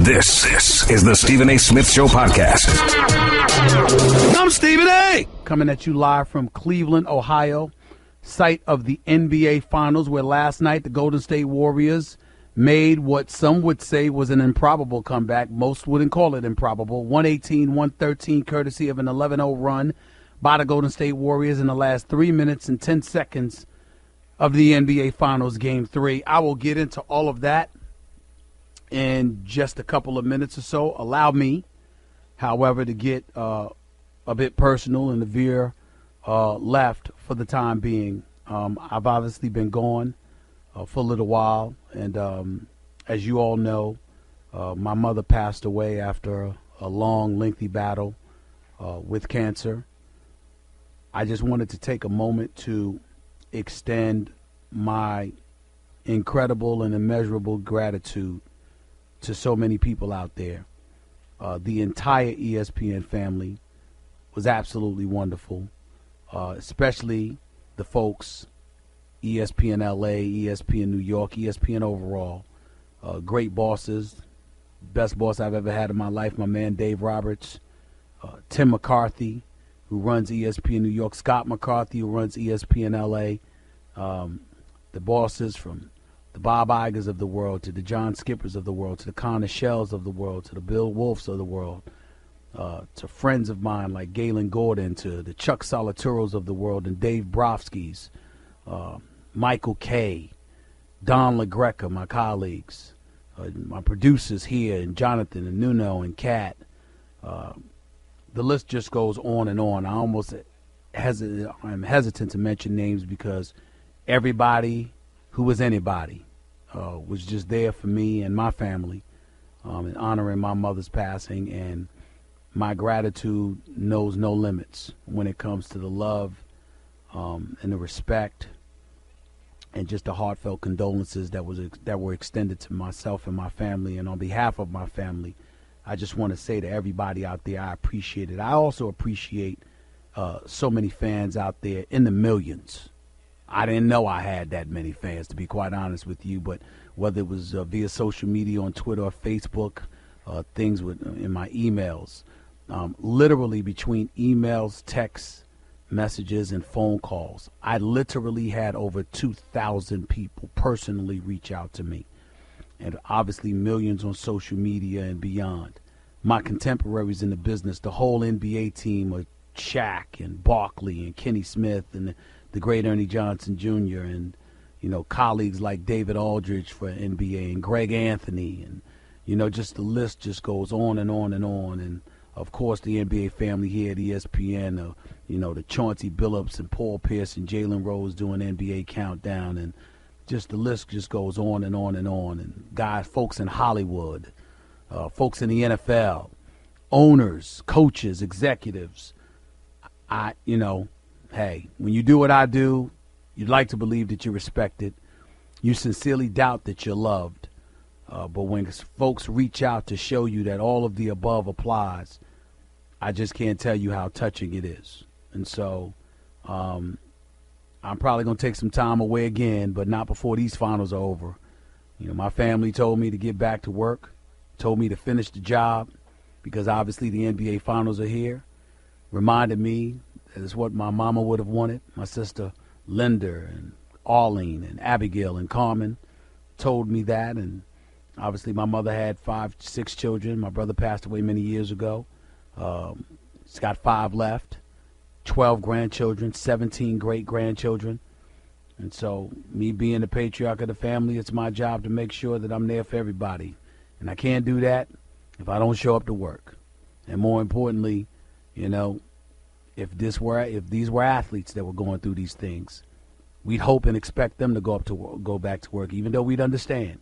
This is the Stephen A. Smith Show podcast. I'm Stephen A. Coming at you live from Cleveland, Ohio, site of the NBA Finals, where last night the Golden State Warriors made what some would say was an improbable comeback. Most wouldn't call it improbable. 118-113, courtesy of an 11-0 run by the Golden State Warriors in the last 3 minutes and 10 seconds of the NBA Finals Game 3. I will get into all of that in just a couple of minutes or so. Allow me, however, to get a bit personal and veer left for the time being. I've obviously been gone for a little while, and as you all know, my mother passed away after a long, lengthy battle with cancer. I just wanted to take a moment to extend my incredible and immeasurable gratitude to so many people out there. The entire ESPN family was absolutely wonderful, especially the folks, ESPN LA, ESPN New York, ESPN overall. Great bosses, best boss I've ever had in my life, my man Dave Roberts, Tim McCarthy, who runs ESPN New York, Scott McCarthy, who runs ESPN LA, the bosses from the Bob Igers of the world to the John Skippers of the world to the Connor Shells of the world to the Bill Wolfs of the world, to friends of mine like Galen Gordon, to the Chuck Solituros of the world and Dave Brofsky's, Michael Kay, Don LaGreca, my colleagues, my producers here, and Jonathan and Nuno and Kat. The list just goes on and on. I'm hesitant to mention names because everybody who was anybody was just there for me and my family in honoring my mother's passing, and my gratitude knows no limits when it comes to the love and the respect and just the heartfelt condolences that were extended to myself and my family. And on behalf of my family, I just want to say to everybody out there, I appreciate it. I also appreciate so many fans out there in the millions. I didn't know I had that many fans, to be quite honest with you, but whether it was via social media on Twitter or Facebook, things in my emails, literally between emails, texts, messages, and phone calls, I literally had over 2,000 people personally reach out to me, and obviously millions on social media and beyond. My contemporaries in the business, the whole NBA team of Shaq and Barkley and Kenny Smith and the great Ernie Johnson Jr. and, colleagues like David Aldridge for NBA and Greg Anthony, and, just the list just goes on and on and on. And, of course, the NBA family here at ESPN, the Chauncey Billups and Paul Pierce and Jalen Rose doing NBA Countdown, and just the list just goes on and on and on. And folks in Hollywood, folks in the NFL, owners, coaches, executives. Hey, when you do what I do, you'd like to believe that you're respected. You sincerely doubt that you're loved. But when folks reach out to show you that all of the above applies, I just can't tell you how touching it is. And so I'm probably going to take some time away again, but not before these finals are over. My family told me to get back to work, told me to finish the job because obviously the NBA finals are here, reminded me that it's what my mama would have wanted. My sister Linda and Arlene and Abigail and Carmen told me that, and obviously my mother had 6 children. My brother passed away many years ago. She's got 5 left, 12 grandchildren, 17 great-grandchildren. And so me being the patriarch of the family, it's my job to make sure that I'm there for everybody. And I can't do that if I don't show up to work. And more importantly, if these were athletes that were going through these things, we'd hope and expect them to go back to work, even though we'd understand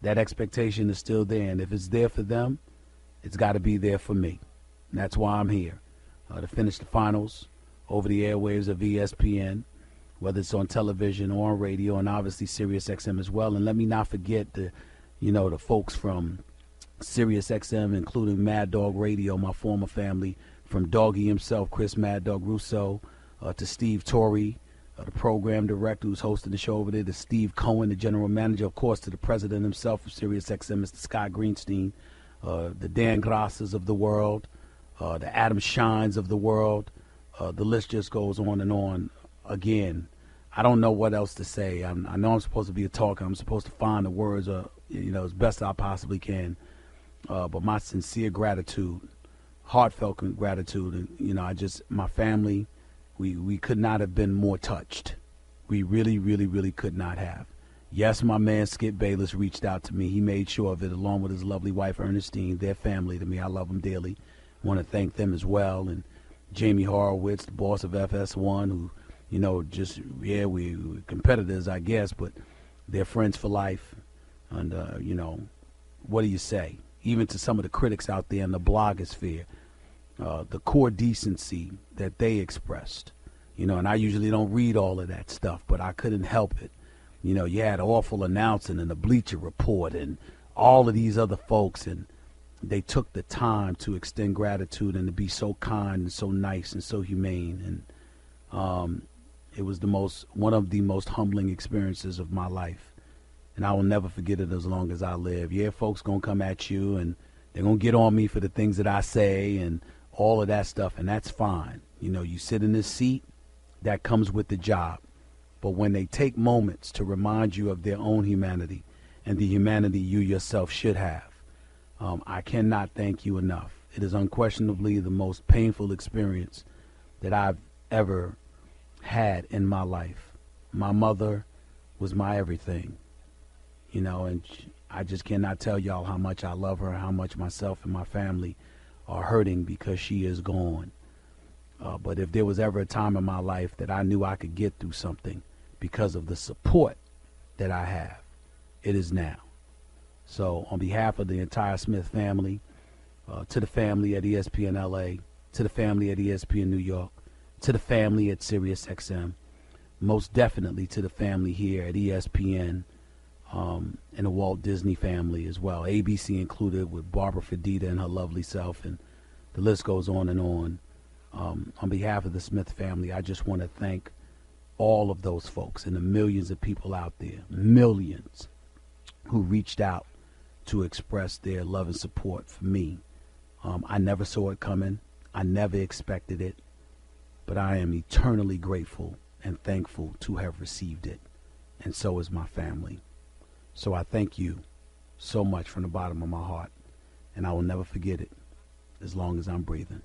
that expectation is still there. And if it's there for them, it's got to be there for me. And that's why I'm here, to finish the finals over the airwaves of ESPN, whether it's on television or on radio, and obviously Sirius XM as well. And let me not forget the folks from Sirius XM, including Mad Dog Radio, my former family, from Doggy himself, Chris Mad Dog Russo, to Steve Torrey, the program director who's hosting the show over there, to Steve Cohen, the general manager, of course, to the president himself of SiriusXM, Mr. Scott Greenstein, the Dan Grassas of the world, the Adam Shines of the world. The list just goes on and on. Again, I don't know what else to say. I know I'm supposed to be a talker. I'm supposed to find the words, as best I possibly can. But my sincere gratitude, heartfelt gratitude, and, my family, we could not have been more touched. We really, really, really could not have. Yes, my man Skip Bayless reached out to me. He made sure of it, along with his lovely wife Ernestine, their family to me. I love them dearly. Want to thank them as well. And Jamie Horowitz, the boss of FS1, who, we're competitors, I guess, but they're friends for life. And, what do you say? Even to some of the critics out there in the blogosphere, the core decency that they expressed, and I usually don't read all of that stuff, but I couldn't help it. You had awful announcing and the Bleacher Report and all of these other folks, and they took the time to extend gratitude and to be so kind and so nice and so humane. And it was one of the most humbling experiences of my life. And I will never forget it as long as I live. Yeah, folks going to come at you and they're going to get on me for the things that I say and all of that stuff, and that's fine. You sit in this seat, that comes with the job. But when they take moments to remind you of their own humanity and the humanity you yourself should have, I cannot thank you enough. It is unquestionably the most painful experience that I've ever had in my life. My mother was my everything, and I just cannot tell y'all how much I love her, how much myself and my family are hurting because she is gone. But if there was ever a time in my life that I knew I could get through something because of the support that I have, it is now. So on behalf of the entire Smith family, to the family at ESPN LA, to the family at ESPN New York, to the family at SiriusXM, most definitely to the family here at ESPN, and the Walt Disney family as well, ABC included, with Barbara Fedita and her lovely self, and the list goes on and on. On behalf of the Smith family, I just want to thank all of those folks and the millions of people out there, millions, who reached out to express their love and support for me. I never saw it coming. I never expected it. But I am eternally grateful and thankful to have received it. And so is my family. So I thank you so much from the bottom of my heart. And I will never forget it as long as I'm breathing.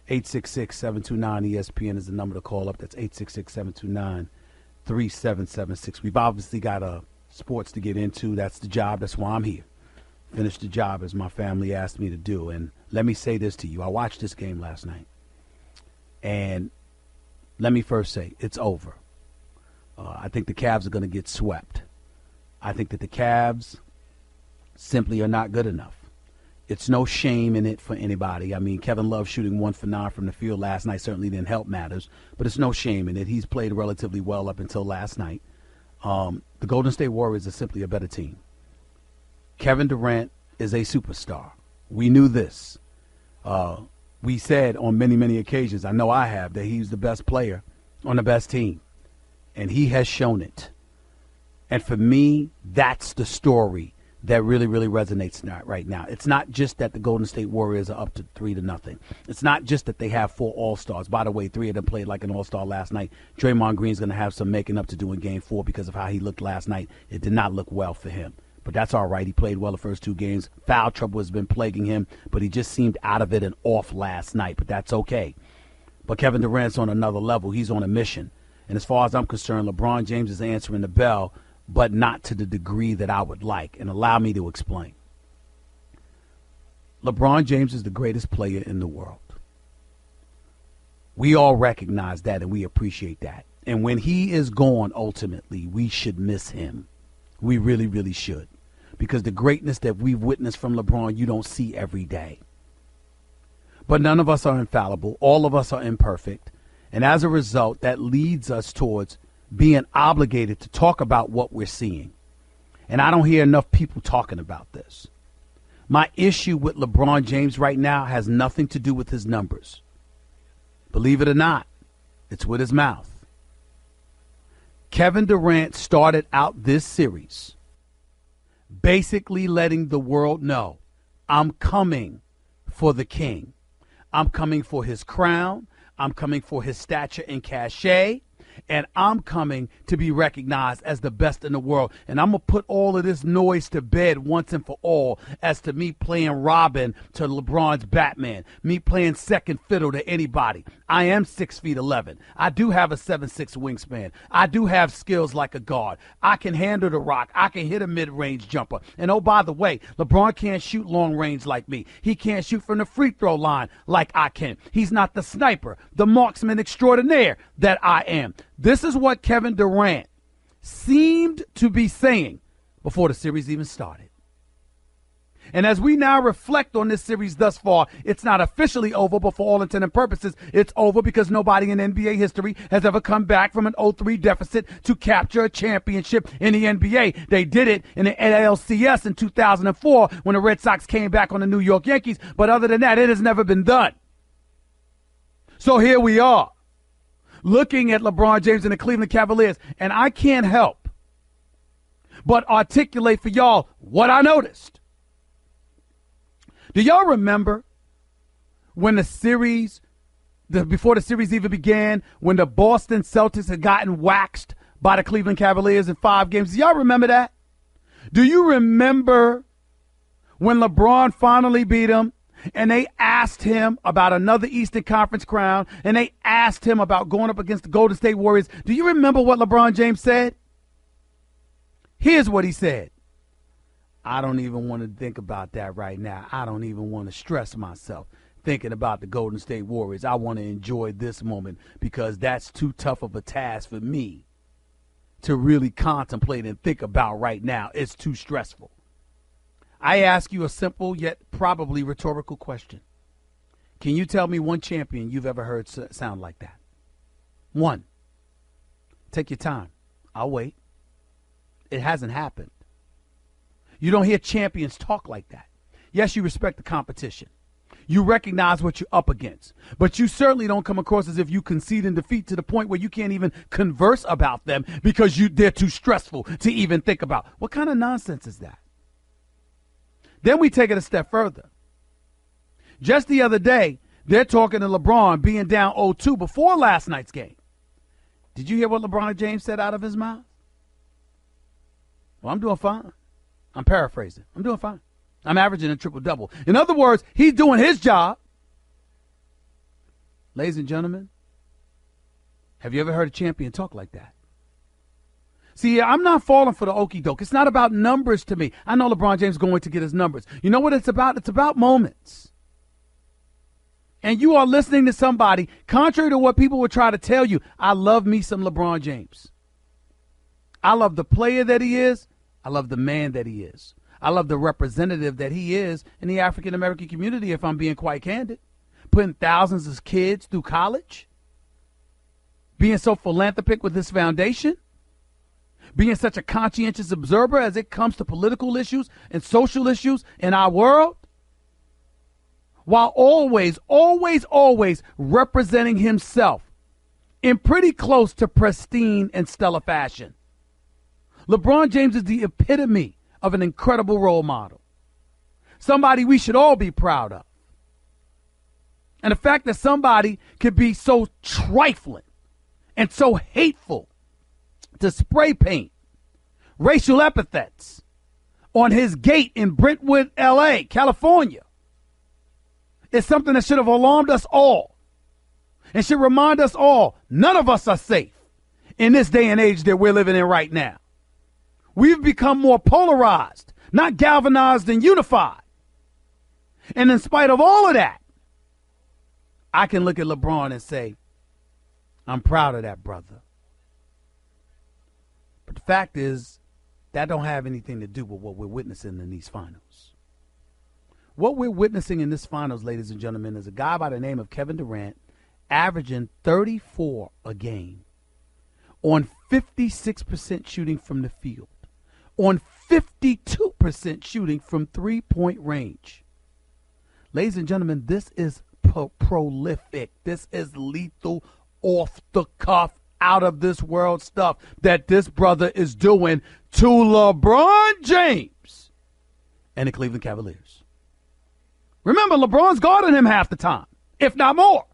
866-729-ESPN is the number to call up. That's 866-729-3776. We've obviously got sports to get into. That's the job. That's why I'm here. Finish the job as my family asked me to do. And let me say this to you. I watched this game last night. And let me first say, it's over. I think the Cavs are going to get swept. I think that the Cavs simply are not good enough. It's no shame in it for anybody. I mean, Kevin Love shooting 1 for 9 from the field last night certainly didn't help matters, but it's no shame in it. He's played relatively well up until last night. The Golden State Warriors are simply a better team. Kevin Durant is a superstar. We knew this. We said on many, many occasions, I know I have, that he's the best player on the best team. And he has shown it. And for me, that's the story that really, really resonates right now. It's not just that the Golden State Warriors are up to 3-0. It's not just that they have 4 All-Stars. By the way, 3 of them played like an All-Star last night. Draymond Green's going to have some making up to do in Game 4 because of how he looked last night. It did not look well for him. But that's all right. He played well the first 2 games. Foul trouble has been plaguing him, but he just seemed out of it and off last night. But that's okay. But Kevin Durant's on another level. He's on a mission. And as far as I'm concerned, LeBron James is answering the bell, but not to the degree that I would like. And allow me to explain. LeBron James is the greatest player in the world. We all recognize that and we appreciate that. And when he is gone, ultimately, we should miss him. We really, really should. Because the greatness that we've witnessed from LeBron, you don't see every day. But none of us are infallible. All of us are imperfect. And as a result, that leads us towards being obligated to talk about what we're seeing. And I don't hear enough people talking about this. My issue with LeBron James right now has nothing to do with his numbers. Believe it or not, it's with his mouth. Kevin Durant started out this series basically letting the world know, I'm coming for the king. I'm coming for his crown. I'm coming for his stature and cachet. And I'm coming to be recognized as the best in the world. And I'm going to put all of this noise to bed once and for all as to me playing Robin to LeBron's Batman, me playing second fiddle to anybody. I am 6'11". I do have a 7'6" wingspan. I do have skills like a guard. I can handle the rock. I can hit a mid-range jumper. And oh, by the way, LeBron can't shoot long range like me. He can't shoot from the free throw line like I can. He's not the sniper, the marksman extraordinaire that I am. This is what Kevin Durant seemed to be saying before the series even started. And as we now reflect on this series thus far, it's not officially over, but for all intent and purposes, it's over because nobody in NBA history has ever come back from an 0-3 deficit to capture a championship in the NBA. They did it in the NLCS in 2004 when the Red Sox came back on the New York Yankees. But other than that, it has never been done. So here we are, looking at LeBron James and the Cleveland Cavaliers, and I can't help but articulate for y'all what I noticed. Do y'all remember when the series, before the series even began, when the Boston Celtics had gotten waxed by the Cleveland Cavaliers in 5 games? Do y'all remember that? Do you remember when LeBron finally beat them? And they asked him about another Eastern Conference crown, and they asked him about going up against the Golden State Warriors. Do you remember what LeBron James said? Here's what he said. I don't even want to think about that right now. I don't even want to stress myself thinking about the Golden State Warriors. I want to enjoy this moment because that's too tough of a task for me to really contemplate and think about right now. It's too stressful. I ask you a simple yet probably rhetorical question. Can you tell me one champion you've ever heard sound like that? One. Take your time. I'll wait. It hasn't happened. You don't hear champions talk like that. Yes, you respect the competition. You recognize what you're up against. But you certainly don't come across as if you concede in defeat to the point where you can't even converse about them because they're too stressful to even think about. What kind of nonsense is that? Then we take it a step further. Just the other day, they're talking to LeBron being down 0-2 before last night's game. Did you hear what LeBron James said out of his mouth? Well, I'm doing fine. I'm paraphrasing. I'm doing fine. I'm averaging a triple-double. In other words, he's doing his job. Ladies and gentlemen, have you ever heard a champion talk like that? See, I'm not falling for the okie doke. It's not about numbers to me. I know LeBron James is going to get his numbers. You know what it's about? It's about moments. And you are listening to somebody, contrary to what people would try to tell you, I love me some LeBron James. I love the player that he is. I love the man that he is. I love the representative that he is in the African-American community, if I'm being quite candid. Putting thousands of kids through college. Being so philanthropic with this foundation. Being such a conscientious observer as it comes to political issues and social issues in our world. While always, always, always representing himself in pretty close to pristine and stellar fashion. LeBron James is the epitome of an incredible role model. Somebody we should all be proud of. And the fact that somebody could be so trifling and so hateful to spray paint racial epithets on his gate in Brentwood, L.A., California, is something that should have alarmed us all and should remind us all none of us are safe in this day and age that we're living in right now. We've become more polarized, not galvanized and unified. And in spite of all of that, I can look at LeBron and say, I'm proud of that brother. But the fact is, that don't have anything to do with what we're witnessing in these finals. What we're witnessing in this finals, ladies and gentlemen, is a guy by the name of Kevin Durant averaging 34 a game on 56% shooting from the field, on 52% shooting from three-point range. Ladies and gentlemen, this is prolific. This is lethal, off-the-cuff, out of this world stuff that this brother is doing to LeBron James and the Cleveland Cavaliers. Remember, LeBron's guarding him half the time, if not more.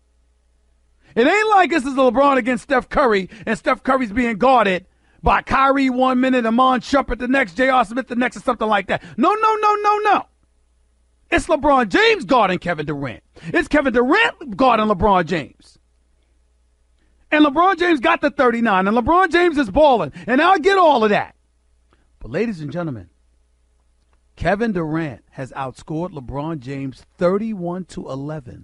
It ain't like this is LeBron against Steph Curry, and Steph Curry's being guarded by Kyrie 1 minute, Amon Shumpert the next, J.R. Smith the next, or something like that. No. It's LeBron James guarding Kevin Durant. It's Kevin Durant guarding LeBron James. And LeBron James got the 39, and LeBron James is balling, and I get all of that. But ladies and gentlemen, Kevin Durant has outscored LeBron James 31-11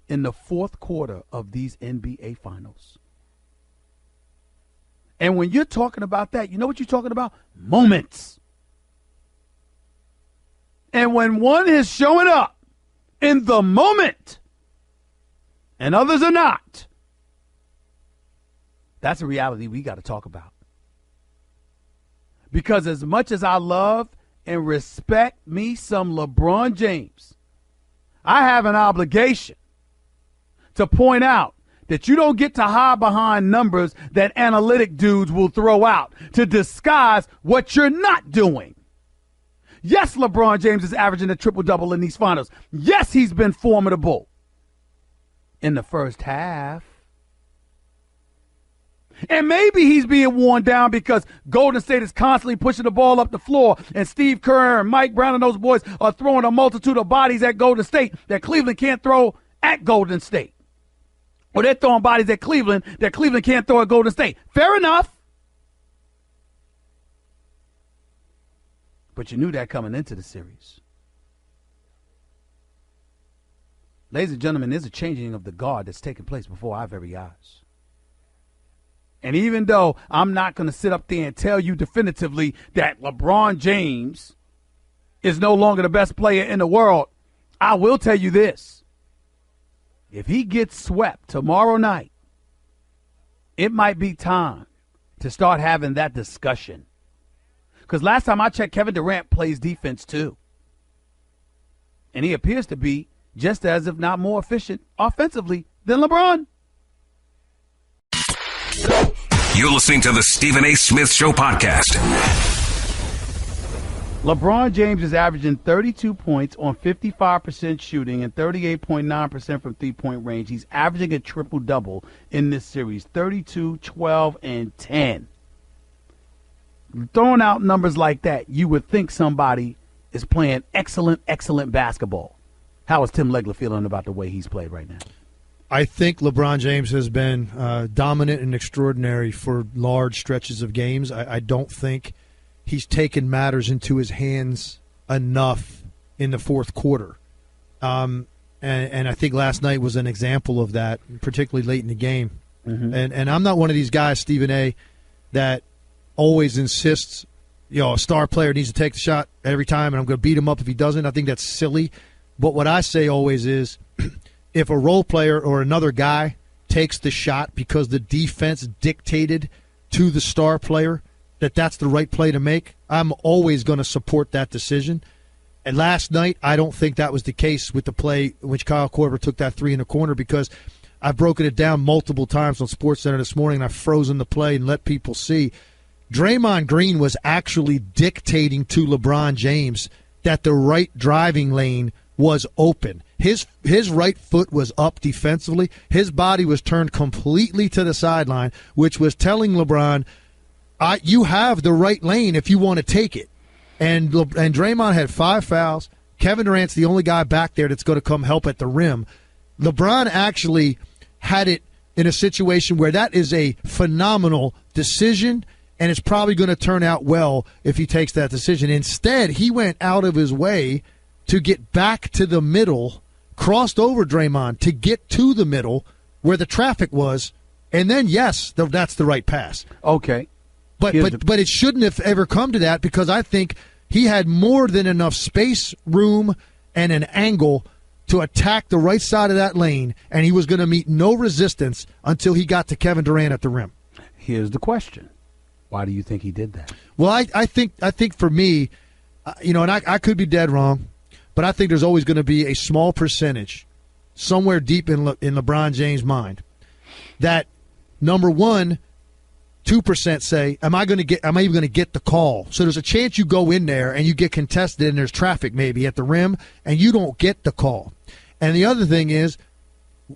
in the fourth quarter of these NBA Finals. And when you're talking about that, you know what you're talking about? Moments. And when one is showing up in the moment and others are not, that's a reality we got to talk about. Because as much as I love and respect me some LeBron James, I have an obligation to point out that you don't get to hide behind numbers that analytic dudes will throw out to disguise what you're not doing. Yes, LeBron James is averaging a triple-double in these finals. Yes, he's been formidable in the first half. And maybe he's being worn down because Golden State is constantly pushing the ball up the floor, and Steve Kerr and Mike Brown and those boys are throwing a multitude of bodies at Golden State that Cleveland can't throw at Golden State. Or they're throwing bodies at Cleveland that Cleveland can't throw at Golden State. Fair enough. But you knew that coming into the series. Ladies and gentlemen, there's a changing of the guard that's taking place before our very eyes. And even though I'm not going to sit up there and tell you definitively that LeBron James is no longer the best player in the world, I will tell you this. If he gets swept tomorrow night, it might be time to start having that discussion. Because last time I checked, Kevin Durant plays defense too. And he appears to be just as, if not more efficient offensively than LeBron. You're listening to the Stephen A. Smith Show podcast. LeBron James is averaging 32 points on 55% shooting and 38.9% from three-point range. He's averaging a triple-double in this series, 32, 12, and 10. Throwing out numbers like that, you would think somebody is playing excellent basketball. How is Tim Legler feeling about the way he's played right now? I think LeBron James has been dominant and extraordinary for large stretches of games. I don't think he's taken matters into his hands enough in the fourth quarter. And I think last night was an example of that, particularly late in the game. Mm-hmm. And I'm not one of these guys, Stephen A., that always insists, a star player needs to take the shot every time and I'm going to beat him up if he doesn't. I think that's silly. But what I say always is if a role player or another guy takes the shot because the defense dictated to the star player that's the right play to make, I'm always going to support that decision. And last night, I don't think that was the case with the play in which Kyle Korver took that three in the corner, because I've broken it down multiple times on SportsCenter this morning, and I've frozen the play and let people see. Draymond Green was actually dictating to LeBron James that the right driving lane was open. His right foot was up defensively. His body was turned completely to the sideline, which was telling LeBron, you have the right lane if you want to take it. And Draymond had 5 fouls. Kevin Durant's the only guy back there that's going to come help at the rim. LeBron actually had it in a situation where that is a phenomenal decision, and it's probably going to turn out well if he takes that decision. Instead, he went out of his way to get back to the middle, crossed over Draymond to get to the middle where the traffic was, and then, yes, that's the right pass. Okay. But it shouldn't have ever come to that, because I think he had more than enough space, room, and an angle to attack the right side of that lane, and he was going to meet no resistance until he got to Kevin Durant at the rim. Here's the question. Why do you think he did that? Well, I think for me, and I could be dead wrong, but I think there's always going to be a small percentage somewhere deep in LeBron James' mind that, number one, 2% say, am I even going to get the call? So there's a chance you go in there and you get contested and there's traffic maybe at the rim and you don't get the call. And the other thing is,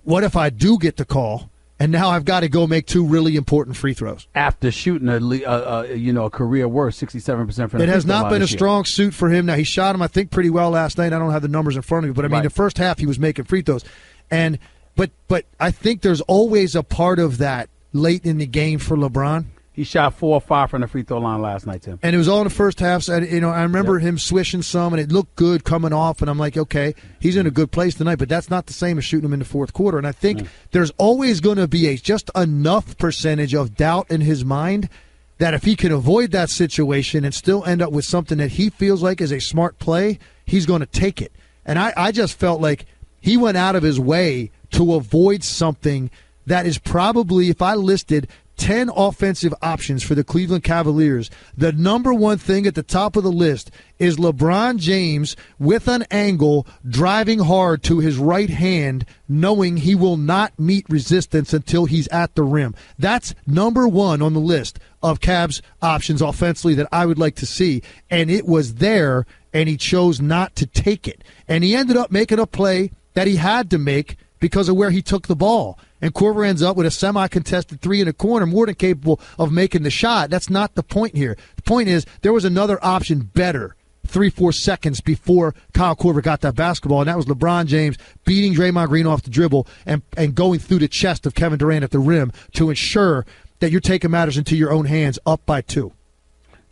what if I do get the call and now I've got to go make 2 really important free throws? After shooting a career worst 67% from the It has not been a this year. strong suit for him. Now, he shot him, I think, pretty well last night. I don't have the numbers in front of me, but I mean, the first half he was making free throws. And but I think there's always a part of that late in the game for LeBron. He shot 4 or 5 from the free throw line last night, Tim. And it was all in the first half. So, I remember him swishing some, and it looked good coming off. And I'm like, okay, he's in a good place tonight. But that's not the same as shooting him in the fourth quarter. And I think there's always going to be just enough percentage of doubt in his mind that if he can avoid that situation and still end up with something that he feels like is a smart play, he's going to take it. And I just felt like he went out of his way to avoid something that is probably, if I listed 10 offensive options for the Cleveland Cavaliers, the number one thing at the top of the list is LeBron James with an angle driving hard to his right hand, knowing he will not meet resistance until he's at the rim. That's number one on the list of Cavs options offensively that I would like to see. And it was there, and he chose not to take it. And he ended up making a play that he had to make because of where he took the ball. And Korver ends up with a semi-contested 3 in the corner, more than capable of making the shot. That's not the point here. The point is there was another option better 3-4 seconds before Kyle Korver got that basketball, and that was LeBron James beating Draymond Green off the dribble and going through the chest of Kevin Durant at the rim to ensure that you're taking matters into your own hands up by 2.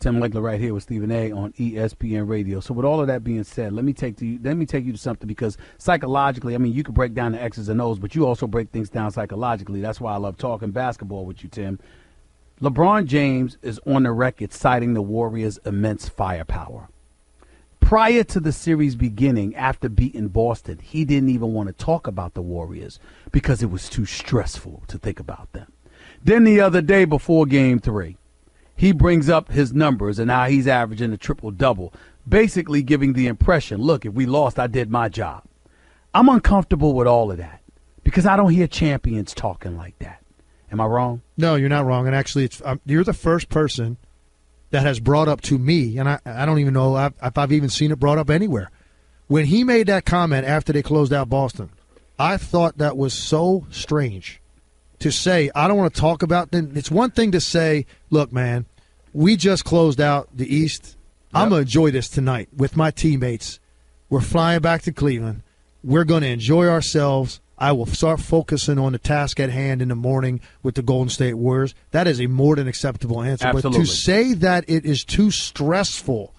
Tim Legler right here with Stephen A. on ESPN Radio. So with all of that being said, let me take you to something, because psychologically, I mean, you can break down the X's and O's, but you also break things down psychologically. That's why I love talking basketball with you, Tim. LeBron James is on the record citing the Warriors' immense firepower. Prior to the series beginning, after beating Boston, he didn't even want to talk about the Warriors because it was too stressful to think about them. Then the other day before Game 3, he brings up his numbers and how he's averaging a triple-double, basically giving the impression, look, if we lost, I did my job. I'm uncomfortable with all of that because I don't hear champions talking like that. Am I wrong? No, you're not wrong. And actually, you're the first person that has brought up to me, and I don't even know if I've even seen it brought up anywhere. When he made that comment after they closed out Boston, I thought that was so strange. To say, I don't want to talk about them. It's one thing to say, look, man, we just closed out the East. Yep. I'm going to enjoy this tonight with my teammates. We're flying back to Cleveland. We're going to enjoy ourselves. I will start focusing on the task at hand in the morning with the Golden State Warriors. That is a more than acceptable answer. Absolutely. But to say that it is too stressful,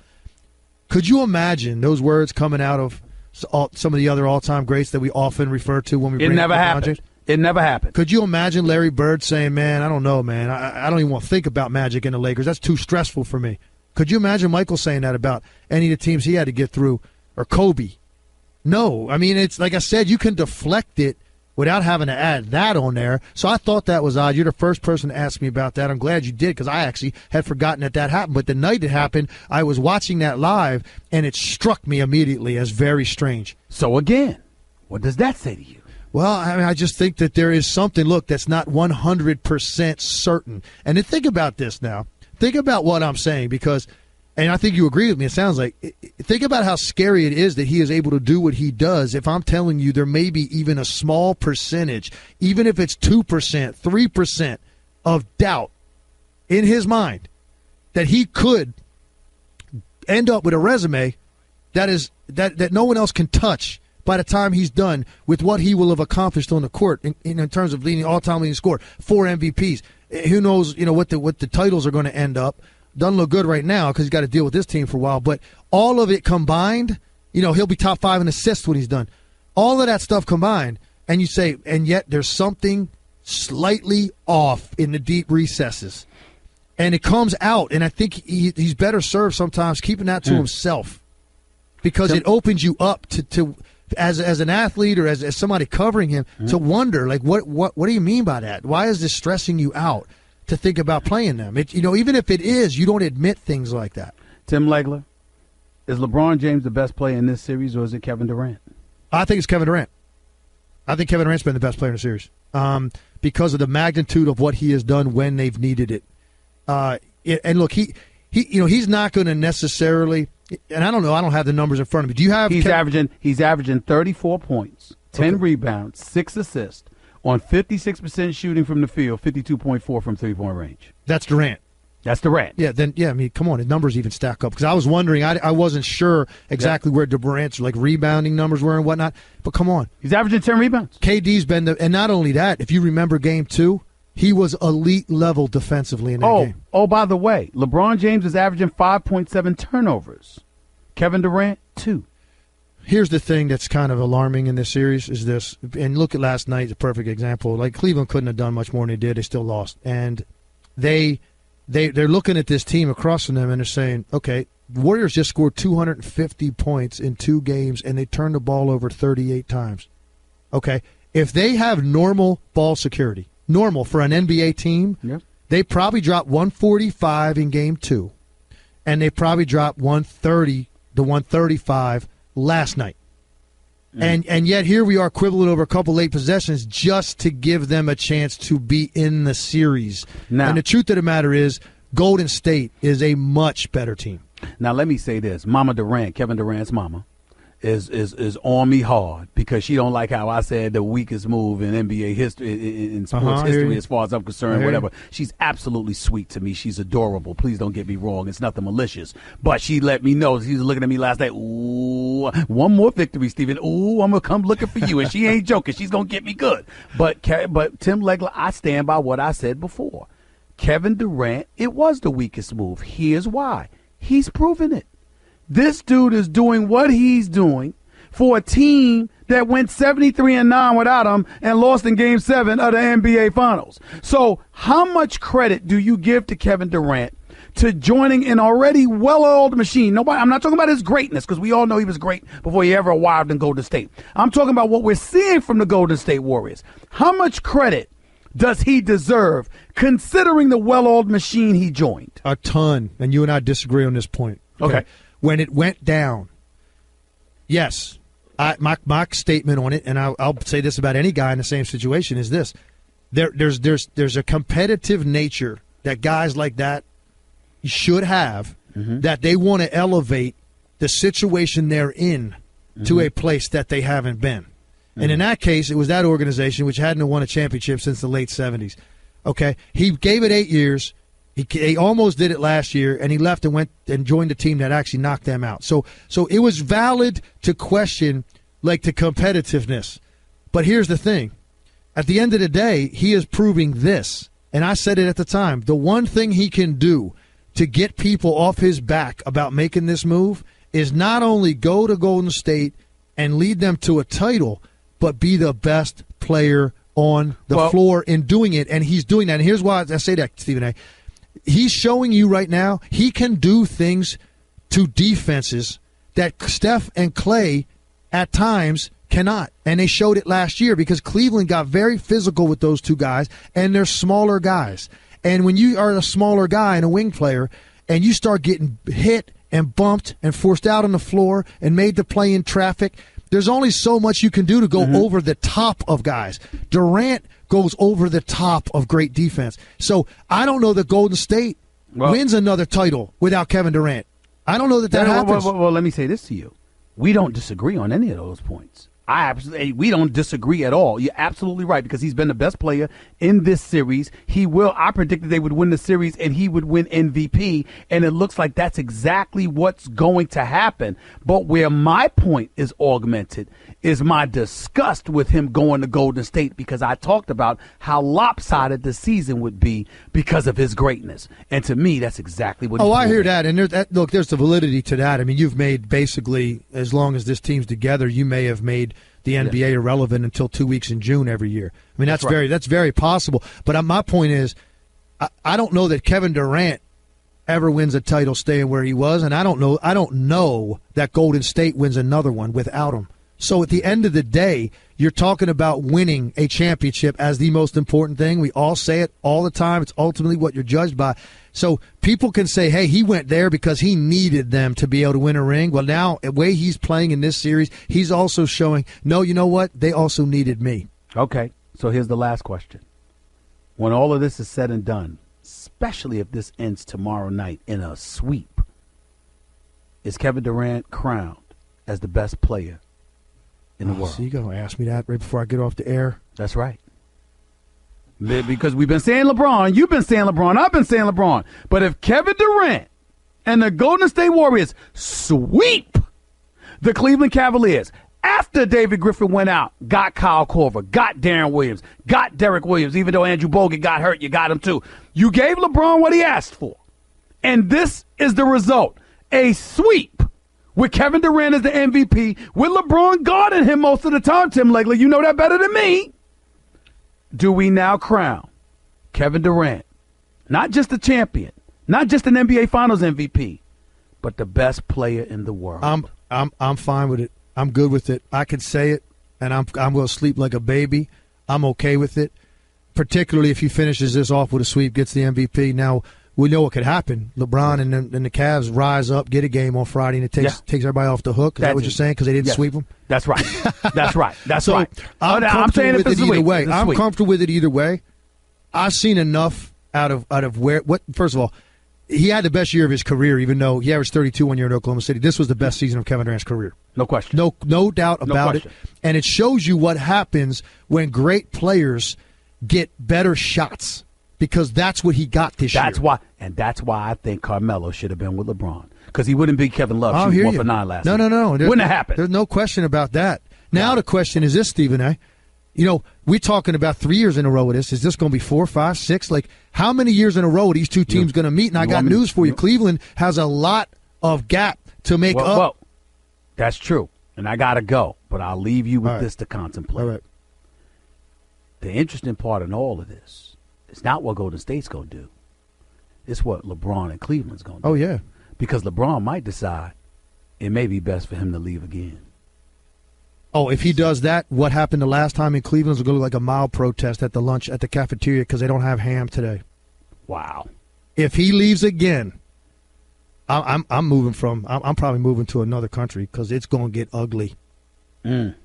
could you imagine those words coming out of some of the other all-time greats that we often refer to when we bring up LeBron James? It never happened. It never happened. Could you imagine Larry Bird saying, man, I don't know, man. I don't even want to think about Magic and the Lakers. That's too stressful for me. Could you imagine Michael saying that about any of the teams he had to get through, or Kobe? No. I mean, it's like I said, you can deflect it without having to add that on there. So I thought that was odd. You're the first person to ask me about that. I'm glad you did, because I actually had forgotten that happened. But the night it happened, I was watching that live, and it struck me immediately as very strange. So again, what does that say to you? Well, I mean, I just think that there is something, look, that's not 100% certain. And then think about this now. Think about what I'm saying, because, and I think you agree with me, it sounds like, think about how scary it is that he is able to do what he does. If I'm telling you there may be even a small percentage, even if it's 2%, 3% of doubt in his mind, that he could end up with a resume that is that no one else can touch by the time he's done with what he will have accomplished on the court in terms of leading all-time leading scorer, 4 MVPs. Who knows, what the titles are going to end up. Doesn't look good right now because he's got to deal with this team for a while. But all of it combined, he'll be top 5 in assists when he's done. All of that stuff combined, and you say, and yet there's something slightly off in the deep recesses. And it comes out, and I think he's better served sometimes keeping that to himself, because it opens you up to as an athlete or as somebody covering him to wonder, like, what do you mean by that? Why is this stressing you out to think about playing them? Even if it is, you don't admit things like that. Tim Legler, is LeBron James the best player in this series, or is it Kevin Durant? I think it's Kevin Durant. I think Kevin Durant's been the best player in the series because of the magnitude of what he has done when they've needed it. And look, he's not going to necessarily. And I don't know. I don't have the numbers in front of me. Do you have? He's averaging 34 points, 10 rebounds, 6 assists on 56% shooting from the field, 52.4 from 3-point range. That's Durant. That's Durant. Yeah. I mean, come on, his numbers even stack up. Because I was wondering, I wasn't sure exactly where Durant's rebounding numbers were and whatnot. But come on, he's averaging 10 rebounds. KD's been and not only that. If you remember Game 2. He was elite level defensively in that game. Oh, by the way, LeBron James is averaging 5.7 turnovers. Kevin Durant, 2. Here's the thing that's kind of alarming in this series is this, and look at last night, a perfect example. Cleveland couldn't have done much more than they did. They still lost. And they're looking at this team across from them and they're saying, okay, Warriors just scored 250 points in 2 games and they turned the ball over 38 times. Okay, if they have normal ball security, normal for an NBA team, they probably dropped 145 in Game 2, and they probably dropped 130 to 135 last night. And yet here we are quibbling over a couple late possessions just to give them a chance to be in the series. Now, and the truth of the matter is Golden State is a much better team. Now let me say this. Mama Durant, Kevin Durant's mama, is on me hard because she don't like how I said the weakest move in NBA history, in sports history as far as I'm concerned, whatever. She's absolutely sweet to me. She's adorable. Please don't get me wrong. It's nothing malicious. But she let me know. She was looking at me last night. Ooh, one more victory, Stephen. Ooh, I'm going to come looking for you. And she ain't joking. She's going to get me good. But Tim Legler, I stand by what I said before. Kevin Durant, it was the weakest move. Here's why. He's proven it. This dude is doing what he's doing for a team that went 73-9 without him and lost in Game 7 of the NBA Finals. So how much credit do you give to Kevin Durant to joining an already well-oiled machine? I'm not talking about his greatness because we all know he was great before he ever arrived in Golden State. I'm talking about what we're seeing from the Golden State Warriors. How much credit does he deserve considering the well-oiled machine he joined? A ton. And you and I disagree on this point. Okay. When it went down, yes, my statement on it, and I'll say this about any guy in the same situation, is this. There's a competitive nature that guys like that should have, that they want to elevate the situation they're in to a place that they haven't been. And in that case, it was that organization which hadn't won a championship since the late 70s. Okay, he gave it 8 years. He almost did it last year, and he left and went and joined a team that actually knocked them out. So it was valid to question, the competitiveness. But here's the thing. At the end of the day, he is proving this, and I said it at the time, the one thing he can do to get people off his back about making this move is not only go to Golden State and lead them to a title, but be the best player on the floor in doing it, and he's doing that. And here's why I say that, Stephen A. He's showing you right now he can do things to defenses that Steph and Clay at times cannot. And they showed it last year because Cleveland got very physical with those two guys, and they're smaller guys. And when you are a smaller guy and a wing player and you start getting hit and bumped and forced out on the floor and made to play in traffic, there's only so much you can do to go over the top of guys. Durant goes over the top of great defense. So I don't know that Golden State wins another title without Kevin Durant. I don't know that happens. Well, let me say this to you. We don't disagree on any of those points. We don't disagree at all. You're absolutely right because he's been the best player in this series. I predicted they would win the series and he would win MVP, and it looks like that's exactly what's going to happen. But where my point is augmented is my disgust with him going to Golden State because I talked about how lopsided the season would be because of his greatness. And to me, that's exactly what he's doing. I hear that. And there's the validity to that. I mean, you've made basically, as long as this team's together, you may have made the NBA irrelevant until 2 weeks in June every year. I mean, that's very possible. But my point is, I don't know that Kevin Durant ever wins a title staying where he was, and I don't know that Golden State wins another one without him. So at the end of the day, you're talking about winning a championship as the most important thing. We all say it all the time. It's ultimately what you're judged by. So people can say, hey, he went there because he needed them to be able to win a ring. Well, now, the way he's playing in this series, he's also showing, no, you know what? They also needed me. Okay, so here's the last question. When all of this is said and done, especially if this ends tomorrow night in a sweep, is Kevin Durant crowned as the best player in the world. So you're going to ask me that right before I get off the air? That's right. Because we've been saying LeBron, you've been saying LeBron, I've been saying LeBron. But if Kevin Durant and the Golden State Warriors sweep the Cleveland Cavaliers after David Griffin went out, got Kyle Korver, got Darren Williams, got Derek Williams, even though Andrew Bogut got hurt, you got him too. You gave LeBron what he asked for. And this is the result. A sweep with Kevin Durant as the MVP, with LeBron guarding him most of the time, Tim Legler. You know that better than me. Do we now crown Kevin Durant, not just the champion, not just an NBA Finals MVP, but the best player in the world? I'm fine with it. I'm good with it. I can say it, and I'm going to sleep like a baby. I'm okay with it, particularly if he finishes this off with a sweep, gets the MVP. Now, we know what could happen. LeBron and the Cavs rise up, get a game on Friday, and it takes everybody off the hook. Is that what you're saying? Because they didn't sweep them? That's right. That's right. That's right. I'm saying with it either way. I'm comfortable with it either way. I've seen enough out of where. First of all, he had the best year of his career, even though he averaged 32 one year in Oklahoma City. This was the best season of Kevin Durant's career. No question. No doubt about it. And it shows you what happens when great players get better shots. Because that's what he got this year. That's why I think Carmelo should have been with LeBron. Because he wouldn't beat Kevin Love shooting 1 for 9 last night. No. Wouldn't have happened. There's no question about that. Now the question is this, Stephen A. You know, we're talking about 3 years in a row of this. Is this going to be 4, 5, 6? Like, how many years in a row are these two teams going to meet? And I got news for you. Cleveland has a lot of gap to make up. Well, that's true. And I got to go. But I'll leave you with this to contemplate. All right. The interesting part in all of this, it's not what Golden State's going to do. It's what LeBron and Cleveland's going to do. Oh, yeah. Because LeBron might decide it may be best for him to leave again. Oh, if he does that, what happened the last time in Cleveland is going to look like a mild protest at the lunch at the cafeteria because they don't have ham today. Wow. If he leaves again, I'm moving from. I'm probably moving to another country because it's going to get ugly. Tim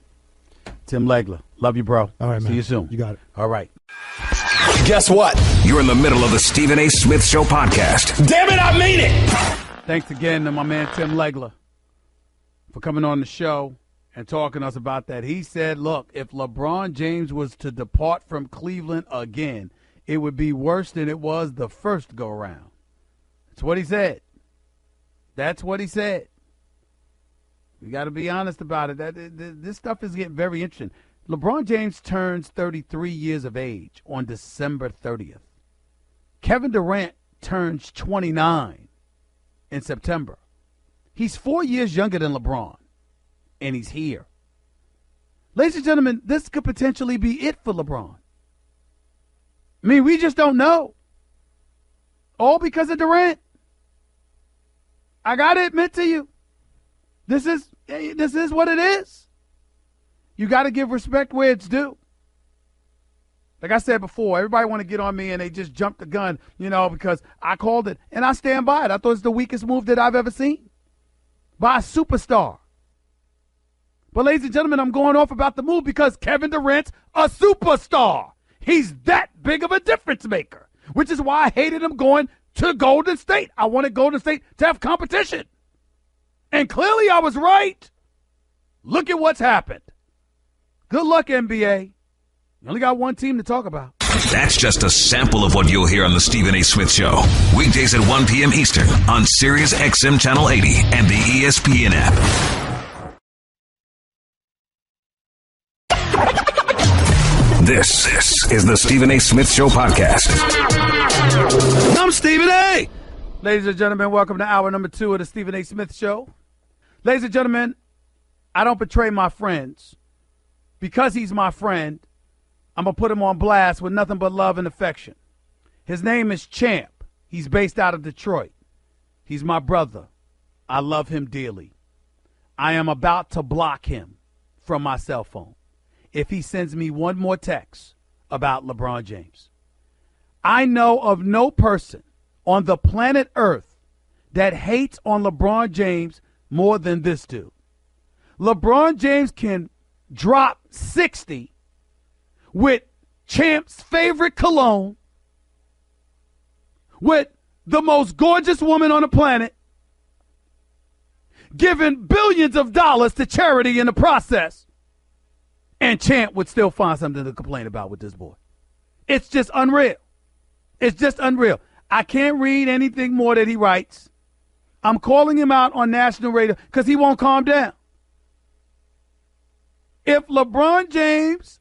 Legler, love you, bro. All right, man. See you soon. You got it. All right. Guess what? You're in the middle of the Stephen A. Smith Show podcast. Damn it, I mean it! Thanks again to my man Tim Legler for coming on the show and talking to us about that. He said, look, if LeBron James was to depart from Cleveland again, it would be worse than it was the first go-around. That's what he said. That's what he said. We got to be honest about it. This stuff is getting very interesting. LeBron James turns 33 years of age on December 30th. Kevin Durant turns 29 in September. He's 4 years younger than LeBron, and he's here. Ladies and gentlemen, this could potentially be it for LeBron. I mean, we just don't know. All because of Durant. I got to admit to you, this is what it is. You got to give respect where it's due. Like I said before, everybody want to get on me and they just jump the gun, because I called it. And I stand by it. I thought it's the weakest move that I've ever seen by a superstar. But ladies and gentlemen, I'm going off about the move because Kevin Durant's a superstar. He's that big of a difference maker, which is why I hated him going to Golden State. I wanted Golden State to have competition. And clearly I was right. Look at what's happened. Good luck, NBA. You only got one team to talk about. That's just a sample of what you'll hear on the Stephen A. Smith Show. Weekdays at 1 p.m. Eastern on Sirius XM Channel 80 and the ESPN app. This is the Stephen A. Smith Show podcast. I'm Stephen A. Ladies and gentlemen, welcome to hour number 2 of the Stephen A. Smith Show. Ladies and gentlemen, I don't betray my friends. Because he's my friend, I'm going to put him on blast with nothing but love and affection. His name is Champ. He's based out of Detroit. He's my brother. I love him dearly. I am about to block him from my cell phone if he sends me one more text about LeBron James. I know of no person on the planet Earth that hates on LeBron James more than this dude. LeBron James can drop 60 with Champ's favorite cologne, with the most gorgeous woman on the planet, giving billions of dollars to charity in the process, and Champ would still find something to complain about with this boy. It's just unreal. It's just unreal. I can't read anything more that he writes. I'm calling him out on national radio because he won't calm down. If LeBron James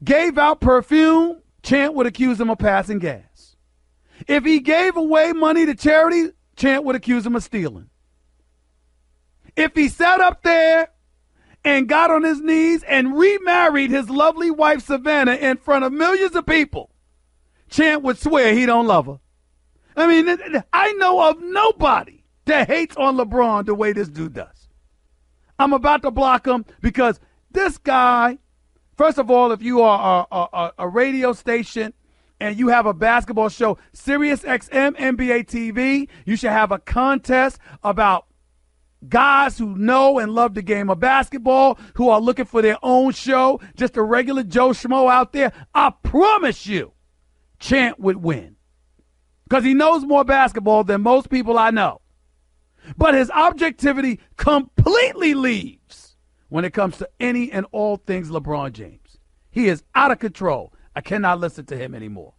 gave out perfume, Champ would accuse him of passing gas. If he gave away money to charity, Champ would accuse him of stealing. If he sat up there and got on his knees and remarried his lovely wife Savannah in front of millions of people, Champ would swear he don't love her. I mean, I know of nobody that hates on LeBron the way this dude does. I'm about to block him because this guy, first of all, if you are a radio station and you have a basketball show, Sirius XM NBA TV, you should have a contest about guys who know and love the game of basketball, who are looking for their own show, just a regular Joe Schmo out there. I promise you, Champ would win because he knows more basketball than most people I know. But his objectivity completely leaves when it comes to any and all things LeBron James. He is out of control. I cannot listen to him anymore.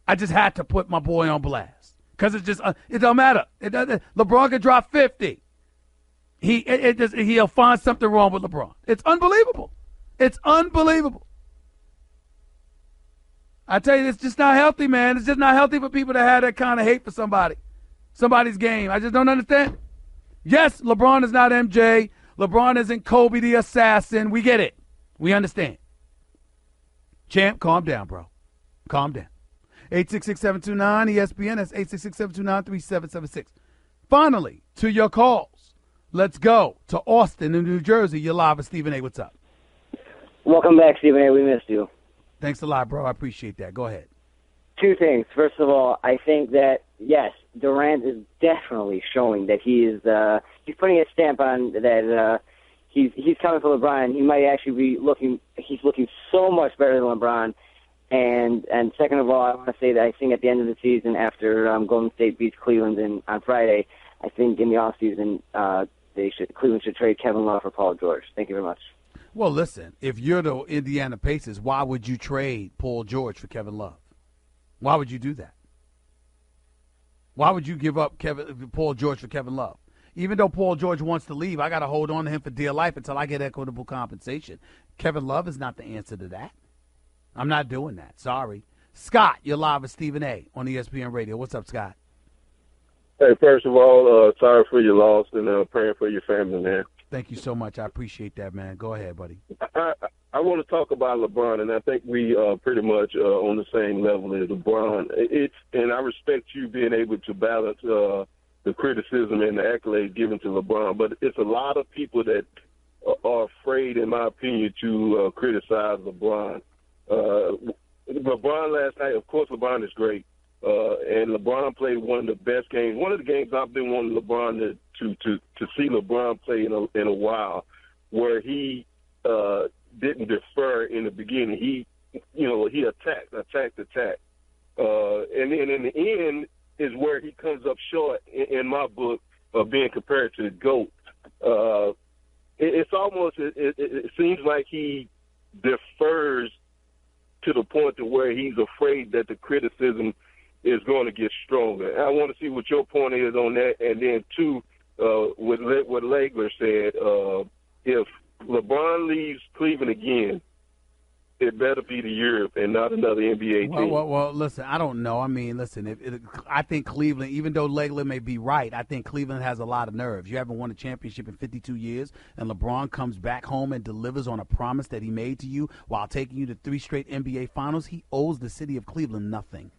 I just had to put my boy on blast because it don't matter. LeBron could drop 50. He'll find something wrong with LeBron. It's unbelievable. It's unbelievable. I tell you, it's just not healthy, man. It's just not healthy for people to have that kind of hate for somebody's game. I just don't understand. Yes, LeBron is not MJ. LeBron isn't Kobe the assassin. We get it. We understand. Champ, calm down, bro. Calm down. 866-729-ESPN. That's 866-729-3776. Finally, to your calls. Let's go to Austin in New Jersey. You're live with Stephen A. What's up? Welcome back, Stephen A. We missed you. Thanks a lot, bro. I appreciate that. Go ahead. Two things. First of all, I think that, yes, Durant is definitely showing that he's putting a stamp on that he's coming for LeBron. He might actually be he's looking so much better than LeBron. And second of all, I want to say that I think at the end of the season, after Golden State beats Cleveland on Friday, I think in the offseason, Cleveland should trade Kevin Love for Paul George. Thank you very much. Well, listen, if you're the Indiana Pacers, why would you trade Paul George for Kevin Love? Why would you do that? Why would you give up Paul George for Kevin Love? Even though Paul George wants to leave, I got to hold on to him for dear life until I get equitable compensation. Kevin Love is not the answer to that. I'm not doing that. Sorry. Scott, you're live with Stephen A. on ESPN Radio. What's up, Scott? Hey, first of all, sorry for your loss and praying for your family, man. Thank you so much. I appreciate that, man. Go ahead, buddy. I want to talk about LeBron, and I think we are pretty much on the same level as LeBron. And I respect you being able to balance the criticism and the accolades given to LeBron, but it's a lot of people that are afraid, in my opinion, to criticize LeBron. LeBron last night, of course, LeBron is great. And LeBron played one of the best games. One of the games I've been wanting LeBron to see LeBron play in a while, where he didn't defer in the beginning. He attacked. And then in the end is where he comes up short in my book of being compared to the GOAT. It seems like he defers to the point to where he's afraid that the criticism is going to get stronger. I want to see what your point is on that. And then, two, what Legler said, if LeBron leaves Cleveland again, it better be to Europe and not another NBA team. Well, listen, I don't know. I mean, listen, I think Cleveland, even though Legler may be right, I think Cleveland has a lot of nerves. You haven't won a championship in 52 years, and LeBron comes back home and delivers on a promise that he made to you while taking you to 3 straight NBA Finals. He owes the city of Cleveland nothing.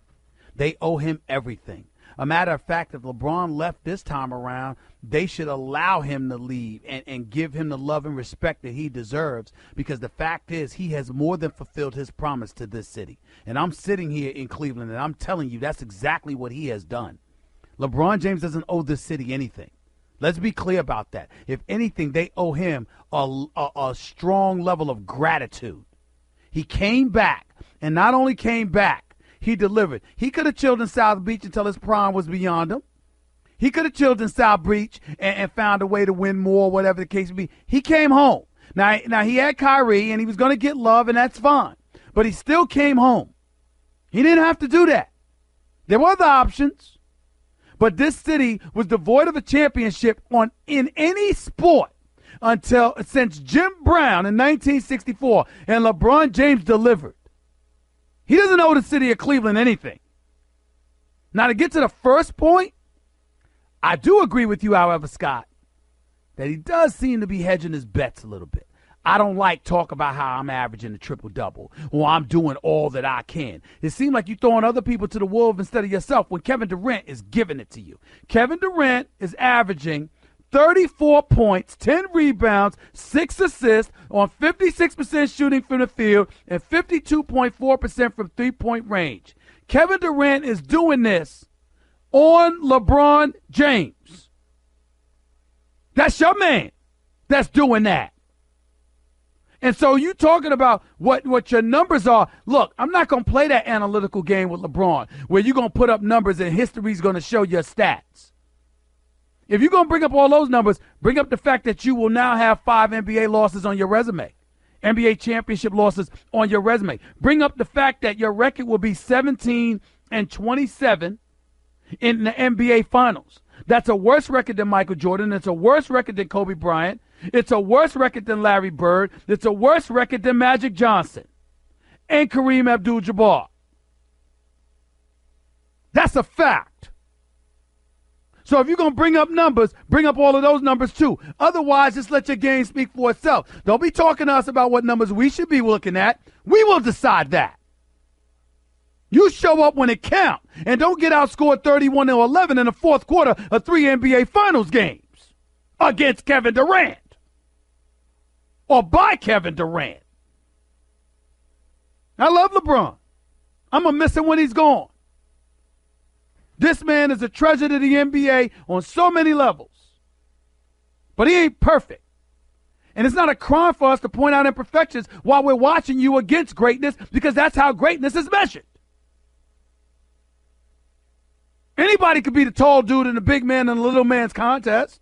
They owe him everything. A matter of fact, if LeBron left this time around, they should allow him to leave and give him the love and respect that he deserves, because the fact is he has more than fulfilled his promise to this city. And I'm sitting here in Cleveland, and I'm telling you that's exactly what he has done. LeBron James doesn't owe this city anything. Let's be clear about that. If anything, they owe him a strong level of gratitude. He came back, and not only came back, he delivered. He could have chilled in South Beach until his prime was beyond him. He could have chilled in South Beach and found a way to win more, whatever the case may be. He came home. Now he had Kyrie, and he was going to get love, and that's fine. But he still came home. He didn't have to do that. There were other options. But this city was devoid of a championship in any sport since Jim Brown in 1964, and LeBron James delivered. He doesn't owe the city of Cleveland anything. Now, to get to the first point, I do agree with you, however, Scott, that he does seem to be hedging his bets a little bit. I don't like talk about how I'm averaging a triple-double or I'm doing all that I can. It seems like you're throwing other people to the wolves instead of yourself when Kevin Durant is giving it to you. Kevin Durant is averaging 34 points, 10 rebounds, 6 assists on 56% shooting from the field and 52.4% from three-point range. Kevin Durant is doing this on LeBron James. That's your man that's doing that. And so you talking about what your numbers are. Look, I'm not going to play that analytical game with LeBron where you're going to put up numbers and history's going to show your stats. If you're going to bring up all those numbers, bring up the fact that you will now have 5 NBA losses on your resume, NBA championship losses on your resume. Bring up the fact that your record will be 17-27 in the NBA Finals. That's a worse record than Michael Jordan. It's a worse record than Kobe Bryant. It's a worse record than Larry Bird. It's a worse record than Magic Johnson and Kareem Abdul-Jabbar. That's a fact. So if you're going to bring up numbers, bring up all of those numbers too. Otherwise, just let your game speak for itself. Don't be talking to us about what numbers we should be looking at. We will decide that. You show up when it counts, and don't get outscored 31-11 in the fourth quarter of 3 NBA Finals games against Kevin Durant or by Kevin Durant. I love LeBron. I'm going to miss him when he's gone. This man is a treasure to the NBA on so many levels. But he ain't perfect. And it's not a crime for us to point out imperfections while we're watching you against greatness, because that's how greatness is measured. Anybody could be the tall dude and the big man in the little man's contest.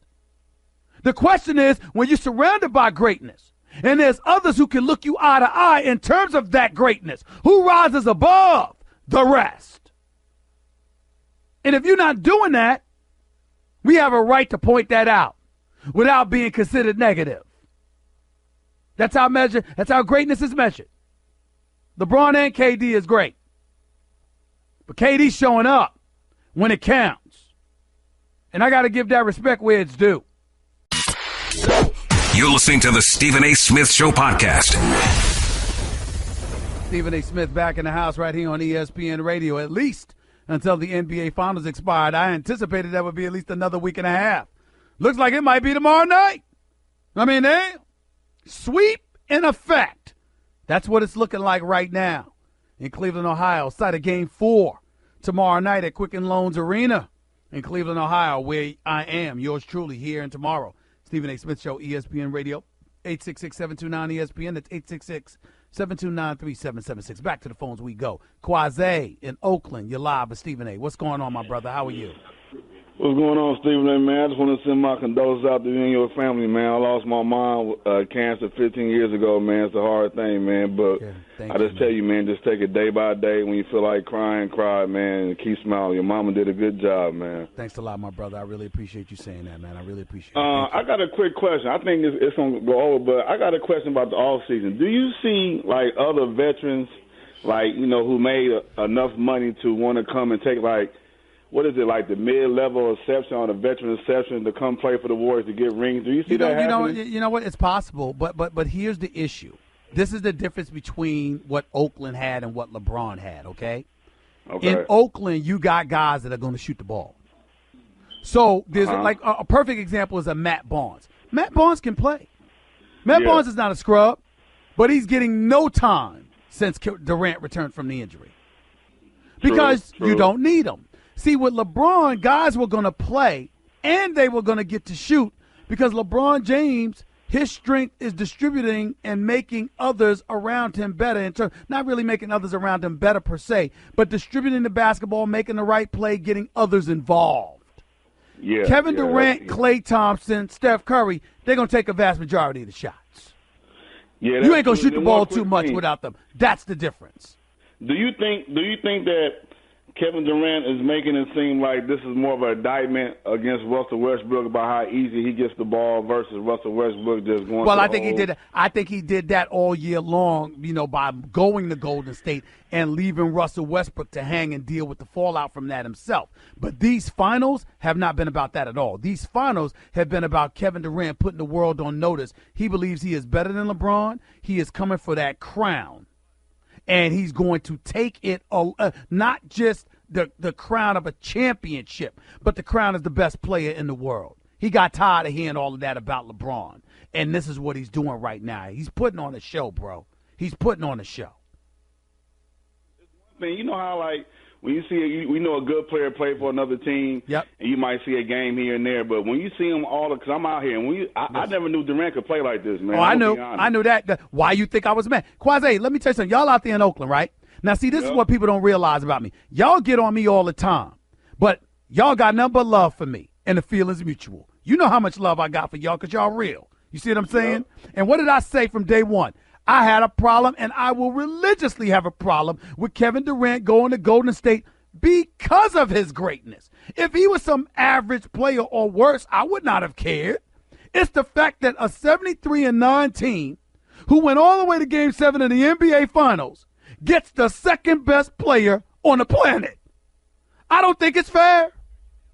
The question is, when you're surrounded by greatness and there's others who can look you eye to eye in terms of that greatness, who rises above the rest? And if you're not doing that, we have a right to point that out without being considered negative. That's how greatness is measured. LeBron and KD is great. But KD's showing up when it counts. And I got to give that respect where it's due. You're listening to the Stephen A. Smith Show podcast. Stephen A. Smith back in the house right here on ESPN Radio, at least until the NBA Finals expired. I anticipated that would be at least another week and a half. Looks like it might be tomorrow night. I mean, sweep in effect. That's what it's looking like right now in Cleveland, Ohio. Site of Game 4 tomorrow night at Quicken Loans Arena in Cleveland, Ohio, where I am, yours truly, here and tomorrow. Stephen A. Smith Show, ESPN Radio, 866-729-ESPN. That's 866-729-3776. Back to the phones we go. Quasi in Oakland, you're live with Stephen A. What's going on, my brother? How are you? What's going on, Stephen A., man? I just want to send my condolences out to you and your family, man. I lost my mom cancer 15 years ago, man. It's a hard thing, man. But I just tell you, man, just take it day by day. When you feel like crying, cry, man, and keep smiling. Your mama did a good job, man. Thanks a lot, my brother. I really appreciate you saying that, man. I really appreciate it. I got a quick question. I think it's going to go over, but I got a question about the offseason. Do you see, like, other veterans, like, you know, who made enough money to want to come and take, like, what is it, like the mid-level exception or the veteran exception to come play for the Warriors to get rings? Do you see that happening? You know what? It's possible, but here's the issue. This is the difference between what Oakland had and what LeBron had, okay? In Oakland, you got guys that are going to shoot the ball. So there's like a perfect example is a Matt Barnes. Matt Barnes can play. Matt Barnes is not a scrub, but he's getting no time since Durant returned from the injury because you don't need him. See, with LeBron, guys were going to play, and they were going to get to shoot because LeBron James His strength is distributing and making others around him better. Not really making others around him better per se, but distributing the basketball, making the right play, getting others involved. Yeah, Kevin Durant, Klay Thompson, Steph Curry, they're going to take a vast majority of the shots. Yeah, you ain't going to shoot the ball too much without them. That's the difference. Do you think that Kevin Durant is making it seem like this is more of an indictment against Russell Westbrook about how easy he gets the ball versus Russell Westbrook just going? Well, I think he did. I think he did that all year long. By going to Golden State and leaving Russell Westbrook to hang and deal with the fallout from that himself. But these finals have not been about that at all. These finals have been about Kevin Durant putting the world on notice. He believes he is better than LeBron. He is coming for that crown. And he's going to take it, not just the crown of a championship, but the crown as the best player in the world. He got tired of hearing all of that about LeBron. And this is what he's doing right now. He's putting on a show, bro. He's putting on a show. Man, you know how, like, when you see we know a good player play for another team, yep, and you might see a game here and there, but when you see them all, because I'm out here, and I never knew Durant could play like this, man. Oh, I knew that. Why you think I was mad? Quasi, let me tell you something. Y'all out there in Oakland, right? Now, see, this is what people don't realize about me. Y'all get on me all the time, but y'all got nothing but love for me, and the feeling's mutual. You know how much love I got for y'all because y'all real. You see what I'm saying? Yep. And what did I say from day one? I had a problem, and I will religiously have a problem with Kevin Durant going to Golden State because of his greatness. If he was some average player or worse, I would not have cared. It's the fact that a 73-9 team who went all the way to Game 7 of the NBA Finals gets the second best player on the planet. I don't think it's fair.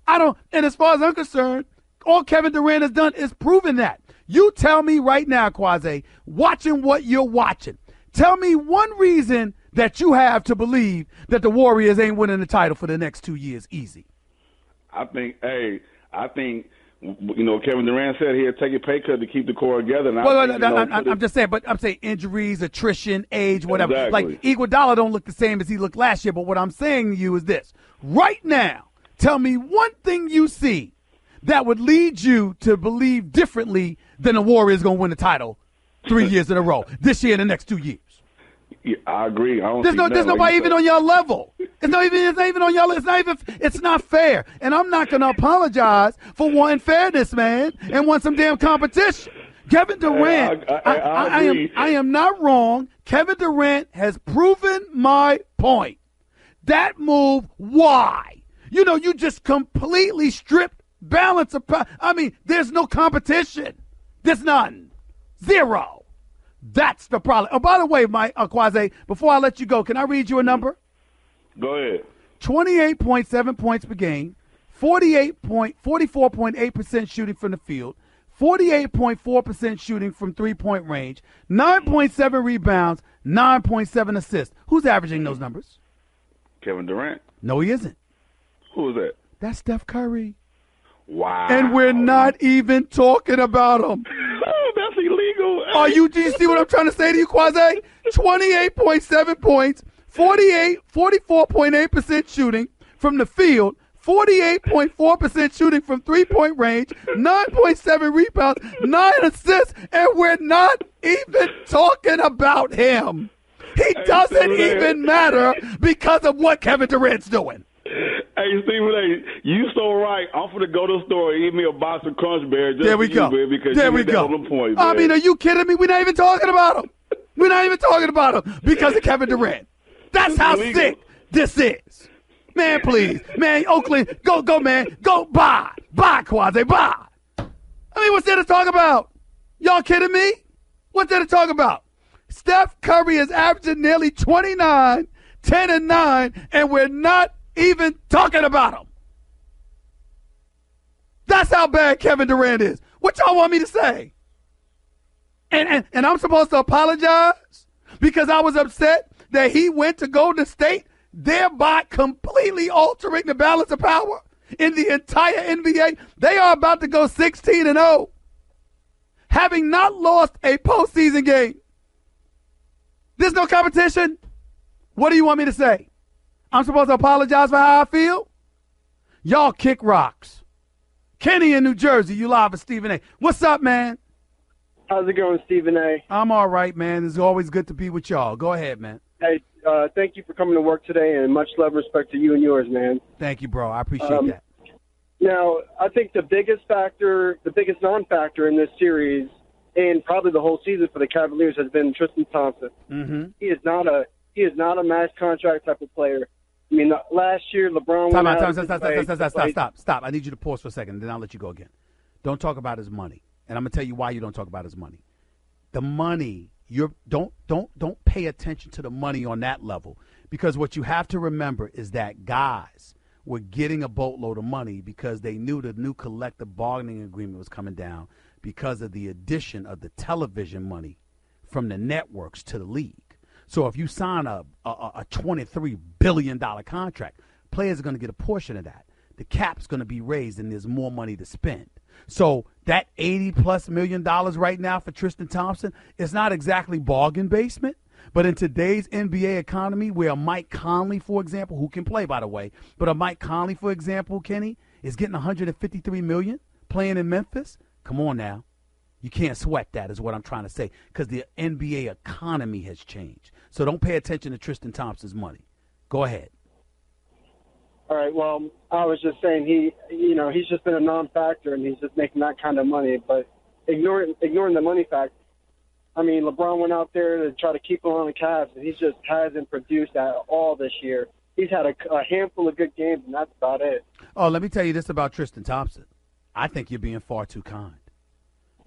And as far as I'm concerned, all Kevin Durant has done is proven that. You tell me right now, Quasi, watching what you're watching, tell me one reason that you have to believe that the Warriors ain't winning the title for the next 2 years easy. I think Kevin Durant said he'd take a pay cut to keep the core together. I'm just saying, but I'm saying injuries, attrition, age, whatever. Exactly. Like Iguodala don't look the same as he looked last year, but what I'm saying to you is this. Right now, tell me one thing you see that would lead you to believe differently than the Warriors going to win the title 3 years in a row, this year and the next 2 years. Yeah, I agree. There's nobody even on your level. It's not even on your level. It's not fair. And I'm not going to apologize for wanting fairness, man, and want some damn competition. Kevin Durant, I am not wrong. Kevin Durant has proven my point. That move, why? You just completely stripped balance of power. I mean, there's no competition. There's none. Zero. That's the problem. Oh, by the way, Quasi, before I let you go, can I read you a number? Go ahead. 28.7 points per game, 44.8% shooting from the field, 48.4% shooting from three-point range, 9.7 rebounds, 9.7 assists. Who's averaging those numbers? Kevin Durant. No, he isn't. Who is that? That's Steph Curry. Wow. And we're not even talking about him. Oh, that's illegal. Do you see what I'm trying to say to you, Quasi? 28.7 points, 44.8% shooting from the field, 48.4% shooting from three-point range, 9.7 rebounds, 9 assists, and we're not even talking about him. He doesn't even matter because of what Kevin Durant's doing. Hey, Stephen, you so right. I'm going to go to the store and eat me a box of Crunch Berries. There we go. There we go. On the point, I mean, are you kidding me? We're not even talking about him. We're not even talking about him because of Kevin Durant. That's how sick this is. Man, please. Man, Oakland, go, man. Go, bye. Bye, Quasi, bye. I mean, what's there to talk about? Y'all kidding me? What's there to talk about? Steph Curry is averaging nearly 29, 10 and 9, and we're not even talking about him. That's how bad Kevin Durant is. What y'all want me to say? And I'm supposed to apologize because I was upset that he went to Golden State, thereby completely altering the balance of power in the entire NBA. They are about to go 16-0, having not lost a postseason game. There's no competition. What do you want me to say? I'm supposed to apologize for how I feel? Y'all kick rocks. Kenny in New Jersey, you live with Stephen A. What's up, man? How's it going, Stephen A? I'm all right, man. It's always good to be with y'all. Go ahead, man. Hey, thank you for coming to work today, and much love and respect to you and yours, man. Thank you, bro. I appreciate that. Now, I think the biggest non-factor in this series, and probably the whole season for the Cavaliers, has been Tristan Thompson. Mm-hmm. He is not a max contract type of player. I mean, last year LeBron went out. Stop. I need you to pause for a second, then I'll let you go again. Don't talk about his money, and I'm gonna tell you why you don't talk about his money. The money, don't pay attention to the money on that level, because what you have to remember is that guys were getting a boatload of money because they knew the new collective bargaining agreement was coming down because of the addition of the television money from the networks to the league. So if you sign a $23 billion contract, players are going to get a portion of that. The cap's going to be raised and there's more money to spend. So that $80+ million right now for Tristan Thompson is not exactly bargain basement. But in today's NBA economy, where a Mike Conley, for example, who can play, by the way, but a Mike Conley, for example, Kenny, is getting $153 million playing in Memphis. Come on now. You can't sweat that is what I'm trying to say, because the NBA economy has changed. So don't pay attention to Tristan Thompson's money. Go ahead. All right, well, I was just saying he's just been a non-factor, and he's just making that kind of money. But ignoring the money factor, I mean, LeBron went out there to try to keep him on the Cavs, and he just hasn't produced at all this year. He's had a handful of good games, and that's about it. Oh, let me tell you this about Tristan Thompson. I think you're being far too kind.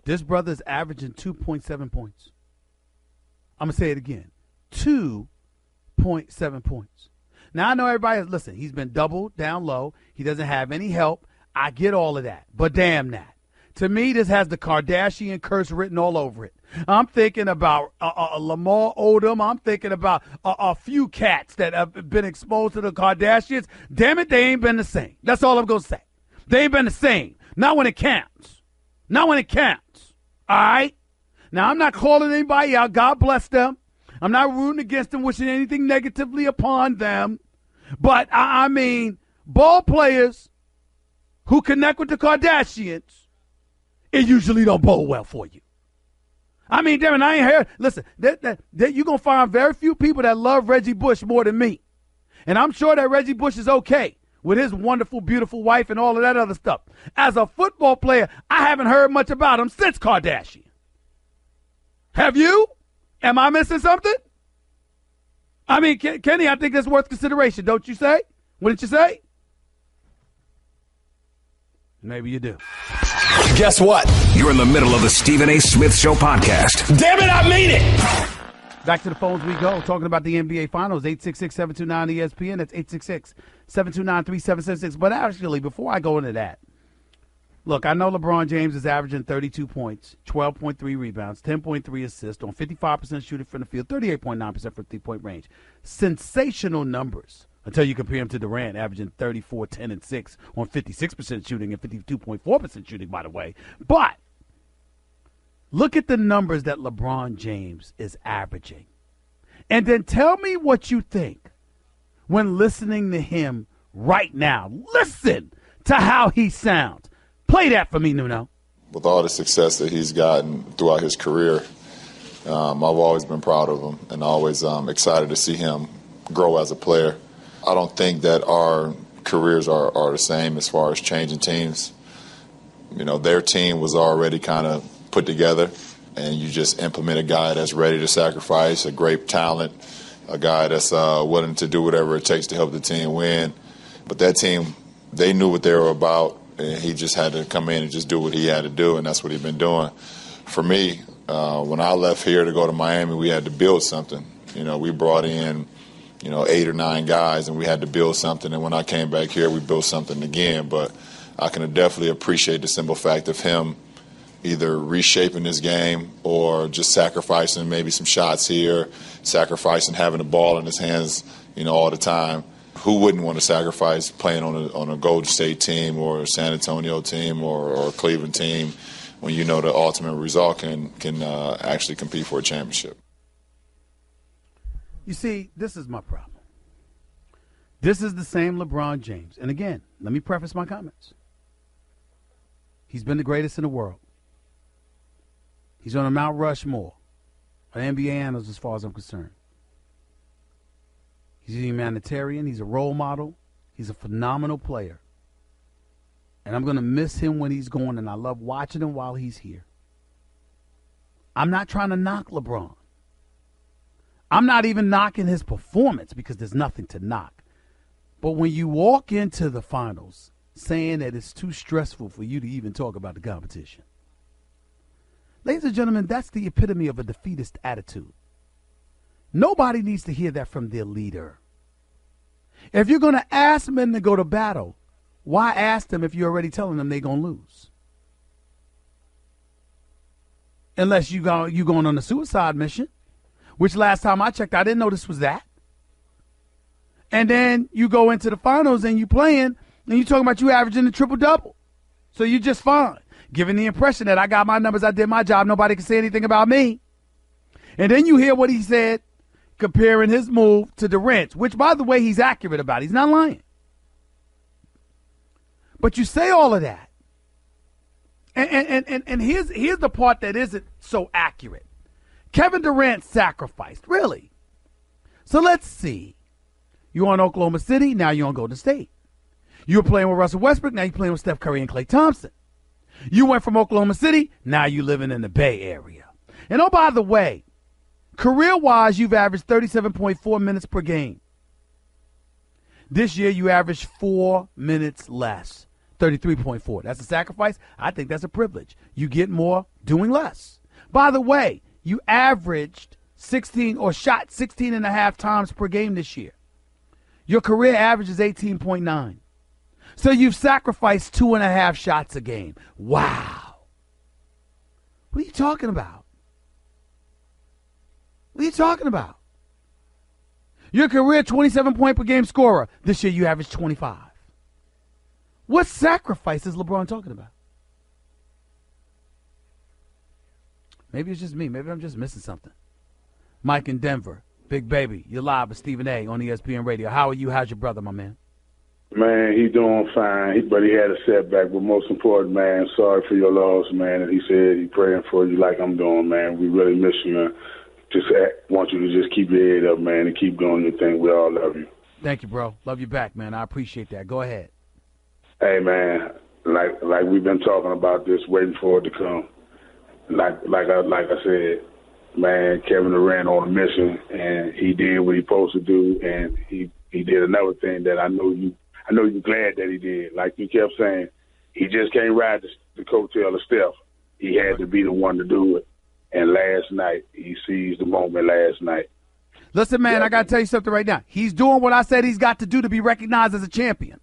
This brother's averaging 2.7 points. I'm going to say it again. 2.7 points. Now, I know everybody, listen, he's been doubled down low. He doesn't have any help. I get all of that. But damn that. To me, this has the Kardashian curse written all over it. I'm thinking about Lamar Odom. I'm thinking about a few cats that have been exposed to the Kardashians. Damn it, they ain't been the same. That's all I'm going to say. They ain't been the same. Not when it counts. Not when it counts. All right? Now, I'm not calling anybody out. God bless them. I'm not rooting against them, wishing anything negatively upon them. But, I mean, ball players who connect with the Kardashians, it usually don't bode well for you. I mean, Darren, I ain't heard. Listen, you're going to find very few people that love Reggie Bush more than me. And I'm sure that Reggie Bush is okay with his wonderful, beautiful wife and all of that other stuff. As a football player, I haven't heard much about him since Kardashian. Have you? Am I missing something? I mean, Kenny, I think that's worth consideration, don't you say? Wouldn't you say? Maybe you do. Guess what? You're in the middle of the Stephen A. Smith Show podcast. Damn it, I mean it! Back to the phones we go, talking about the NBA Finals, 866-729-ESPN. That's 866-729-3776. But actually, before I go into that, look, I know LeBron James is averaging 32 points, 12.3 rebounds, 10.3 assists on 55% shooting from the field, 38.9% from three-point range. Sensational numbers until you compare him to Durant, averaging 34, 10, and 6 on 56% shooting and 52.4% shooting, by the way. But look at the numbers that LeBron James is averaging. And then tell me what you think when listening to him right now. Listen to how he sounds. Play that for me, Nuno. With all the success that he's gotten throughout his career, I've always been proud of him and always excited to see him grow as a player. I don't think that our careers are the same as far as changing teams. You know, their team was already kind of put together, and you just implement a guy that's ready to sacrifice, a great talent, a guy that's willing to do whatever it takes to help the team win. But that team, they knew what they were about, and he just had to come in and just do what he had to do, and that's what he's been doing. For me, when I left here to go to Miami, we had to build something. You know, we brought in, 8 or 9 guys, and we had to build something. And when I came back here, we built something again. But I can definitely appreciate the simple fact of him either reshaping his game or just sacrificing maybe some shots here, sacrificing having the ball in his hands, all the time. Who wouldn't want to sacrifice playing on a Golden State team or a San Antonio team or a Cleveland team when you know the ultimate result can actually compete for a championship? You see, this is my problem. This is the same LeBron James. And again, let me preface my comments. He's been the greatest in the world. He's on a Mount Rushmore of NBA analysts as far as I'm concerned. He's a humanitarian. He's a role model. He's a phenomenal player. And I'm going to miss him when he's gone, and I love watching him while he's here. I'm not trying to knock LeBron. I'm not even knocking his performance because there's nothing to knock. But when you walk into the finals saying that it's too stressful for you to even talk about the competition, ladies and gentlemen, that's the epitome of a defeatist attitude. Nobody needs to hear that from their leader. If you're going to ask men to go to battle, why ask them if you're already telling them they're going to lose? Unless you're going on a suicide mission, which last time I checked, I didn't know this was that. And then you go into the finals and you playing, and you talking about you averaging the triple-double. So you're just fine, giving the impression that I got my numbers, I did my job, nobody can say anything about me. And then you hear what he said, comparing his move to Durant's, which, by the way, he's accurate about. He's not lying. But you say all of that. And here's the part that isn't so accurate. Kevin Durant sacrificed, really. So let's see. You're on Oklahoma City, now you're on Golden State. You were playing with Russell Westbrook, now you're playing with Steph Curry and Klay Thompson. You went from Oklahoma City, now you're living in the Bay Area. And oh, by the way, career-wise, you've averaged 37.4 minutes per game. This year, you averaged 4 minutes less, 33.4. That's a sacrifice. I think that's a privilege. You get more doing less. By the way, you averaged 16 or shot 16 and a half times per game this year. Your career average is 18.9. So you've sacrificed 2.5 shots a game. Wow. What are you talking about? What are you talking about? Your career 27-point per game scorer. This year you average 25. What sacrifice is LeBron talking about? Maybe it's just me. Maybe I'm just missing something. Mike in Denver. Big Baby, you're live with Stephen A. on ESPN Radio. How are you? How's your brother, my man? Man, he's doing fine, but he had a setback. But most important, man, sorry for your loss, man. And he said he's praying for you like I'm doing, man. We really miss you, man. Want you to just keep your head up, man, and keep doing your thing. We all love you. Thank you, bro. Love you back, man. I appreciate that. Go ahead. Hey, man, like we've been talking about this, waiting for it to come. Like I said, man, Kevin Durant on a mission, and he did what he supposed to do, and he did another thing that I know you're glad that he did. Like you kept saying, he just can't ride the coattail of Steph. He had to be the one to do it. And last night, he seized the moment last night. Listen, man, I got to tell you something right now. He's doing what I said he's got to do to be recognized as a champion.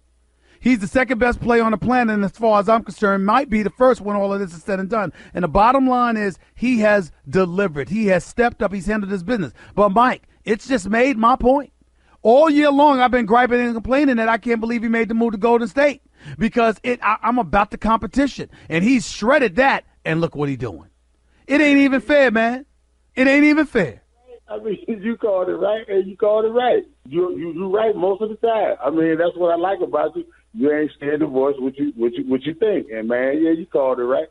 He's the second best player on the planet, and as far as I'm concerned, might be the first when all of this is said and done. And the bottom line is he has delivered. He has stepped up. He's handled his business. But, Mike, it's just made my point. All year long, I've been griping and complaining that I can't believe he made the move to Golden State because I'm about the competition. And he's shredded that, and look what he's doing. It ain't even fair, man. It ain't even fair. I mean, you called it right, and you called it right. You right most of the time. I mean, that's what I like about you. You ain't scared to voice what you think. And, man, yeah, you called it right.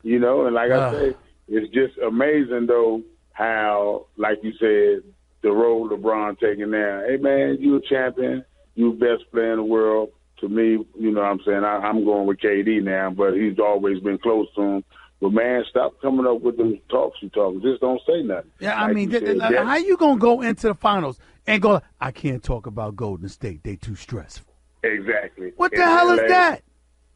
You know, and like I say, it's just amazing, though, how, like you said, the role LeBron taking now. Hey, man, you a champion. You best player in the world. To me, you know what I'm saying, I'm going with KD now, but he's always been close to him. But, man, stop coming up with them talks you talk. Just don't say nothing. Yeah, I mean, how you going to go into the finals and go, I can't talk about Golden State. They too stressful. Exactly. What the hell is that?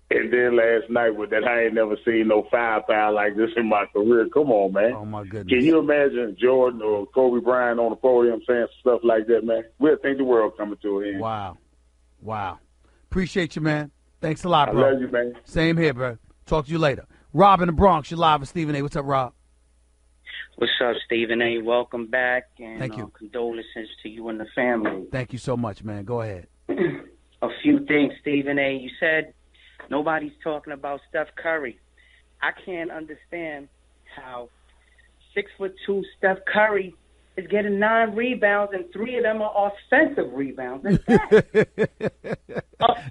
And then last night with that, I ain't never seen no firepower like this in my career. Come on, man. Oh, my goodness. Can you imagine Jordan or Kobe Bryant on the podium saying stuff like that, man? We'll think the world coming to an end. Wow. Appreciate you, man. Thanks a lot, bro. I love you, man. Same here, bro. Talk to you later. Rob in the Bronx, you're live with Stephen A. What's up, Rob? What's up, Stephen A.? Welcome back, and thank you. Condolences to you and the family. Thank you so much, man. Go ahead. A few things, Stephen A. You said nobody's talking about Steph Curry. I can't understand how 6'2" Steph Curry is getting 9 rebounds, and 3 of them are offensive rebounds.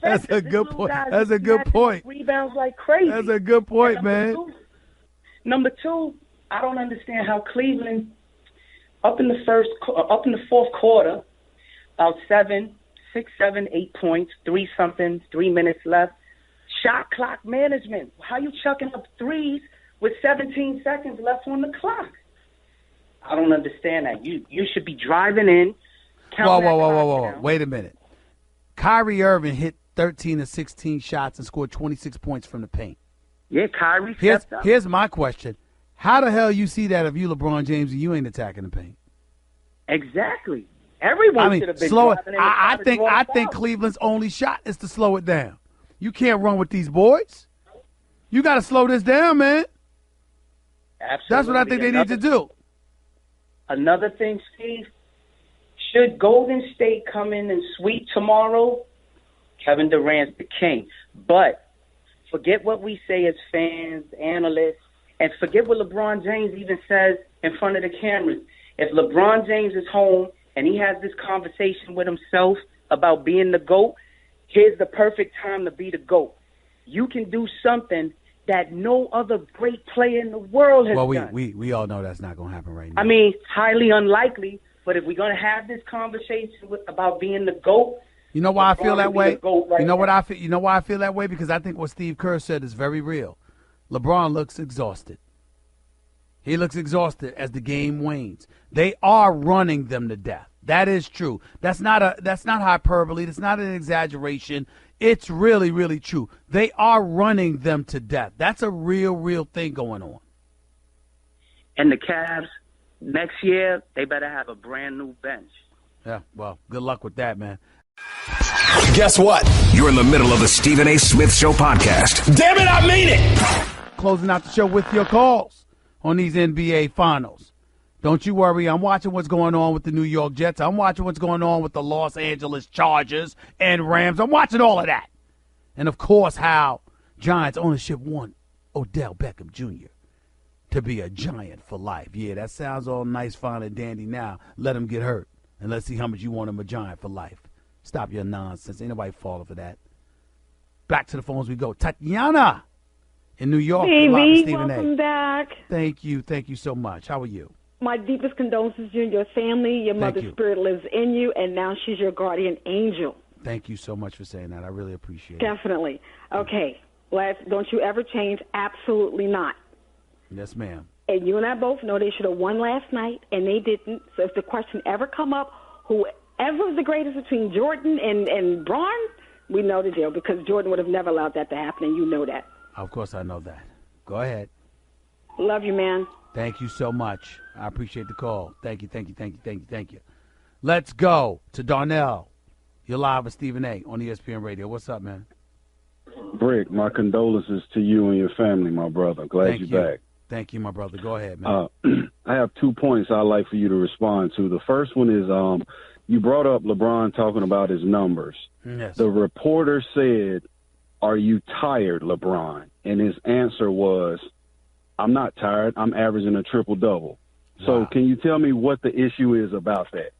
That's a good point. That's a good point. Rebounds like crazy. That's a good point, man. Number two, I don't understand how Cleveland, up in the fourth quarter, about 7, 8 points, 3 minutes left. Shot clock management. How you chucking up threes with 17 seconds left on the clock? I don't understand that. You should be driving in. Whoa. Wait a minute. Kyrie Irving hit 13 of 16 shots and scored 26 points from the paint. Yeah, Kyrie stepped up. Here's my question. How the hell you see that if you LeBron James and you ain't attacking the paint? Exactly. Everyone should have been slow it. driving in. I think Cleveland's only shot is to slow it down. You can't run with these boys. You got to slow this down, man. Absolutely. That's what I think they need to do. Another thing, Steve, should Golden State come in and sweep tomorrow, Kevin Durant's the king. But forget what we say as fans, analysts, and forget what LeBron James even says in front of the cameras. If LeBron James is home and he has this conversation with himself about being the GOAT, here's the perfect time to be the GOAT. You can do something that no other great player in the world has done. Well, we all know that's not going to happen right now. I mean, highly unlikely, but if we're going to have this conversation about being the GOAT, you know why I feel that way? Right, you know what I feel? You know why I feel that way? Because I think what Steve Kerr said is very real. LeBron looks exhausted. He looks exhausted as the game wanes. They are running them to death. That is true. That's not hyperbole. That's not an exaggeration. It's really, really true. They are running them to death. That's a real thing going on. And the Cavs, next year, they better have a brand new bench. Yeah, well, good luck with that, man. Guess what? You're in the middle of the Stephen A. Smith Show podcast. Damn it, I mean it! Closing out the show with your calls on these NBA Finals. Don't you worry. I'm watching what's going on with the New York Jets. I'm watching what's going on with the Los Angeles Chargers and Rams. I'm watching all of that. And, of course, how Giants ownership want Odell Beckham Jr. to be a Giant for life. Yeah, that sounds all nice, fine, and dandy now. Let him get hurt, and let's see how much you want him a Giant for life. Stop your nonsense. Ain't nobody falling for that. Back to the phones we go. Tatiana in New York. Stevie, welcome back. Thank you. Thank you so much. How are you? My deepest condolences to you and your family. Your mother's spirit lives in you, and now she's your guardian angel. Thank you so much for saying that. I really appreciate it. Definitely. Okay. Don't you ever change? Absolutely not. Yes, ma'am. And you and I both know they should have won last night, and they didn't. So if the question ever come up, whoever was the greatest between Jordan and Braun, we know the deal, because Jordan would have never allowed that to happen, and you know that. Of course I know that. Go ahead. Love you, man. Thank you so much. I appreciate the call. Thank you. Let's go to Darnell. You're live with Stephen A. on ESPN Radio. What's up, man? Brick, my condolences to you and your family, my brother. Glad you're back. Thank you, my brother. Go ahead, man. I have 2 points I'd like for you to respond to. The first one is you brought up LeBron talking about his numbers. Yes. The reporter said, "Are you tired, LeBron?" And his answer was, "I'm not tired. I'm averaging a triple-double." Wow. So can you tell me what the issue is about that?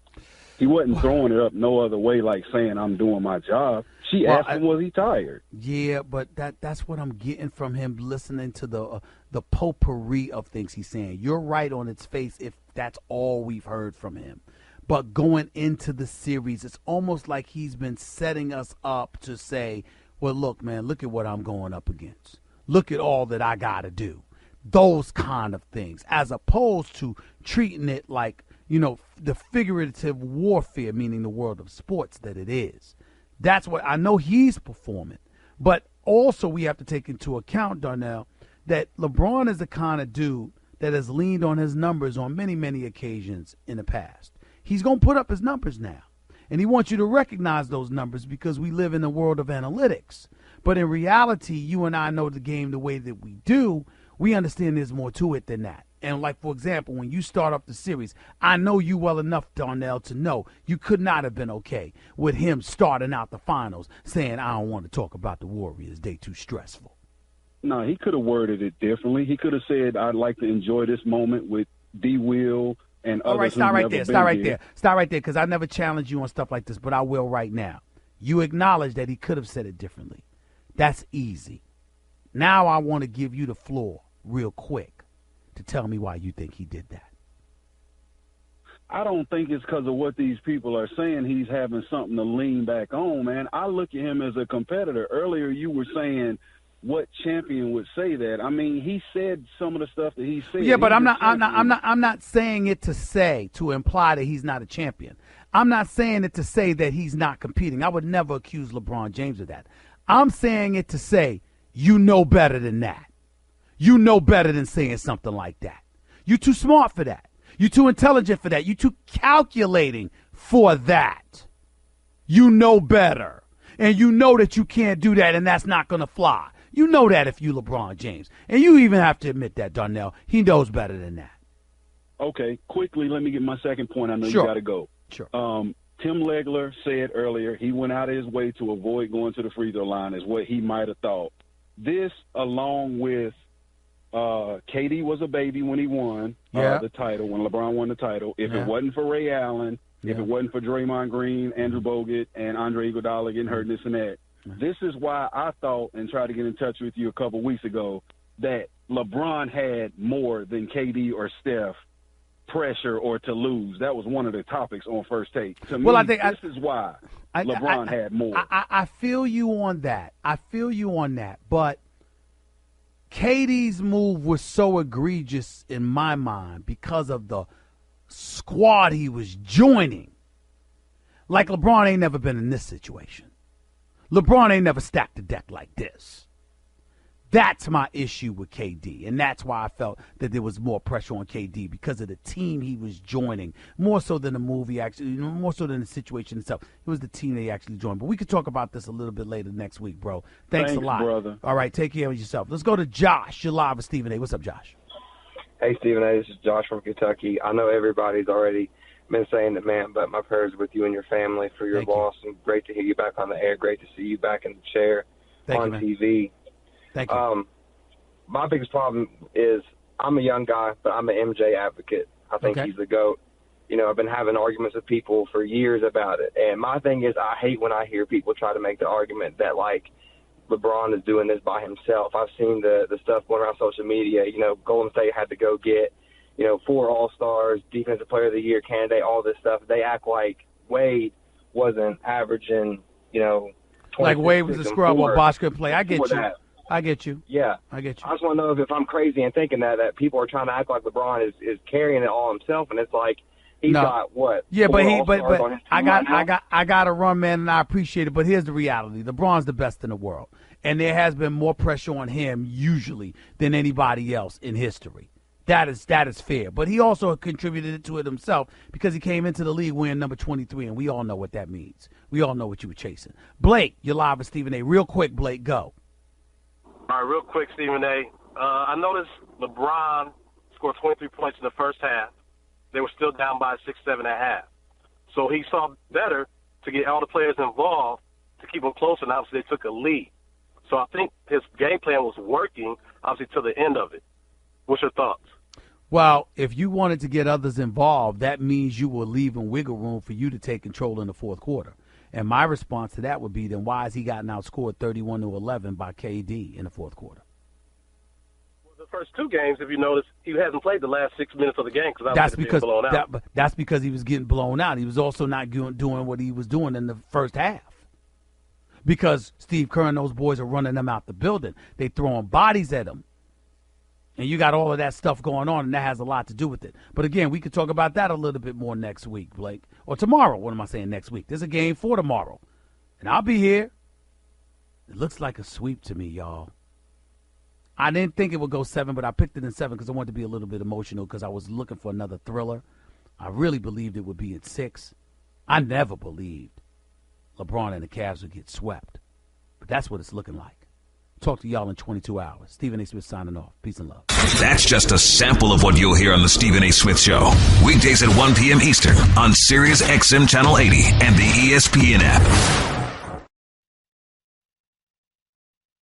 He wasn't throwing it up no other way, like saying, "I'm doing my job." She asked him, was he tired? Yeah, but that's what I'm getting from him listening to the potpourri of things he's saying. You're right on its face if that's all we've heard from him. But going into the series, it's almost like he's been setting us up to say, well, look, man, look at what I'm going up against. Look at all that I got to do. Those kind of things, as opposed to treating it like, the figurative warfare, meaning the world of sports, that it is. That's what I know he's performing. But also we have to take into account, Darnell, that LeBron is the kind of dude that has leaned on his numbers on many, many occasions in the past. He's going to put up his numbers now. And he wants you to recognize those numbers because we live in a world of analytics. But in reality, you and I know the game the way that we do. We understand there's more to it than that. And like, for example, when you start up the series, I know you well enough, Darnell, to know you could not have been okay with him starting out the finals saying, I don't want to talk about the Warriors. They too stressful. No, he could have worded it differently. He could have said, I'd like to enjoy this moment with D. Will and others. All right, start right there, because I never challenge you on stuff like this, but I will right now. You acknowledge that he could have said it differently. That's easy. Now I want to give you the floor real quick to tell me why you think he did that. I don't think it's because of what these people are saying he's having something to lean back on, man. I look at him as a competitor. Earlier you were saying what champion would say that. I mean, he said some of the stuff that he said. Yeah, but I'm not saying it to imply that he's not a champion. I'm not saying it to say that he's not competing. I would never accuse LeBron James of that. I'm saying it to say you know better than that. You know better than saying something like that. You're too smart for that. You're too intelligent for that. You're too calculating for that. You know better. And you know that you can't do that, and that's not going to fly. You know that if you LeBron James. And you even have to admit that, Darnell. He knows better than that. Okay, quickly, let me get my second point. I know Sure. you got to go. Sure. Tim Legler said earlier he went out of his way to avoid going to the free throw line is what he might have thought. This, along with KD was a baby when he won the title, when LeBron won the title. If it wasn't for Ray Allen, if it wasn't for Draymond Green, Andrew Bogut, and Andre Iguodala getting hurt, this and that, this is why I thought and tried to get in touch with you a couple weeks ago that LeBron had more than KD or Steph pressure or to lose. That was one of the topics on First Take. To me, this is why LeBron had more. I feel you on that. But KD's move was so egregious in my mind because of the squad he was joining. Like LeBron ain't never been in this situation. LeBron ain't never stacked the deck like this. That's my issue with KD, and that's why I felt that there was more pressure on KD because of the team he was joining, more so than the movie actually, more so than the situation itself. It was the team they actually joined. But we could talk about this a little bit later next week, bro. Thanks a lot, brother. All right, take care of yourself. Let's go to Josh. You're live with Stephen A. What's up, Josh? Hey, Stephen A. This is Josh from Kentucky. I know everybody's already been saying it, man, but my prayers with you and your family for your loss. And great to hear you back on the air. Great to see you back in the chair on TV. Thank you. My biggest problem is I'm a young guy, but I'm an MJ advocate. I think he's the GOAT. You know, I've been having arguments with people for years about it. And my thing is I hate when I hear people try to make the argument that, like, LeBron is doing this by himself. I've seen the stuff going around social media. You know, Golden State had to go get, 4 All-Stars, Defensive Player of the Year candidate, all this stuff. They act like Wade wasn't averaging, like Wade was a scrub or Bosh could play. I get you. I get you. Yeah. I get you. I just want to know if I'm crazy in thinking that people are trying to act like LeBron is carrying it all himself, and it's like he's got what? Yeah, but I got to run, man, and I appreciate it. But here's the reality: LeBron's the best in the world, and there has been more pressure on him usually than anybody else in history. That is fair. But he also contributed to it himself because he came into the league wearing number 23, and we all know what that means. We all know what you were chasing. Blake, you're live with Stephen A. Real quick, Blake, go. All right, real quick, Stephen A. I noticed LeBron scored 23 points in the first half. They were still down by 6-7 at half. So he saw better to get all the players involved to keep them closer, and obviously they took a lead. So I think his game plan was working, obviously, to the end of it. What's your thoughts? Well, if you wanted to get others involved, that means you were leaving wiggle room for you to take control in the fourth quarter. And my response to that would be, then why has he gotten outscored 31-11 by KD in the fourth quarter? Well, the first two games, if you notice, he hasn't played the last 6 minutes of the game because that's because he was getting blown out. He was also not doing what he was doing in the first half. Because Steve Kerr and those boys are running them out the building. They throwing bodies at him. And you got all of that stuff going on, and that has a lot to do with it. But, again, we could talk about that a little bit more next week, Blake. Or tomorrow. What am I saying next week? There's a game for tomorrow. And I'll be here. It looks like a sweep to me, y'all. I didn't think it would go 7, but I picked it in 7 because I wanted to be a little bit emotional because I was looking for another thriller. I really believed it would be at 6. I never believed LeBron and the Cavs would get swept. But that's what it's looking like. Talk to y'all in 22 hours. Stephen A. Smith signing off. Peace and love. That's just a sample of what you'll hear on the Stephen A. Smith Show. Weekdays at 1 p.m. Eastern on Sirius XM Channel 80 and the ESPN app.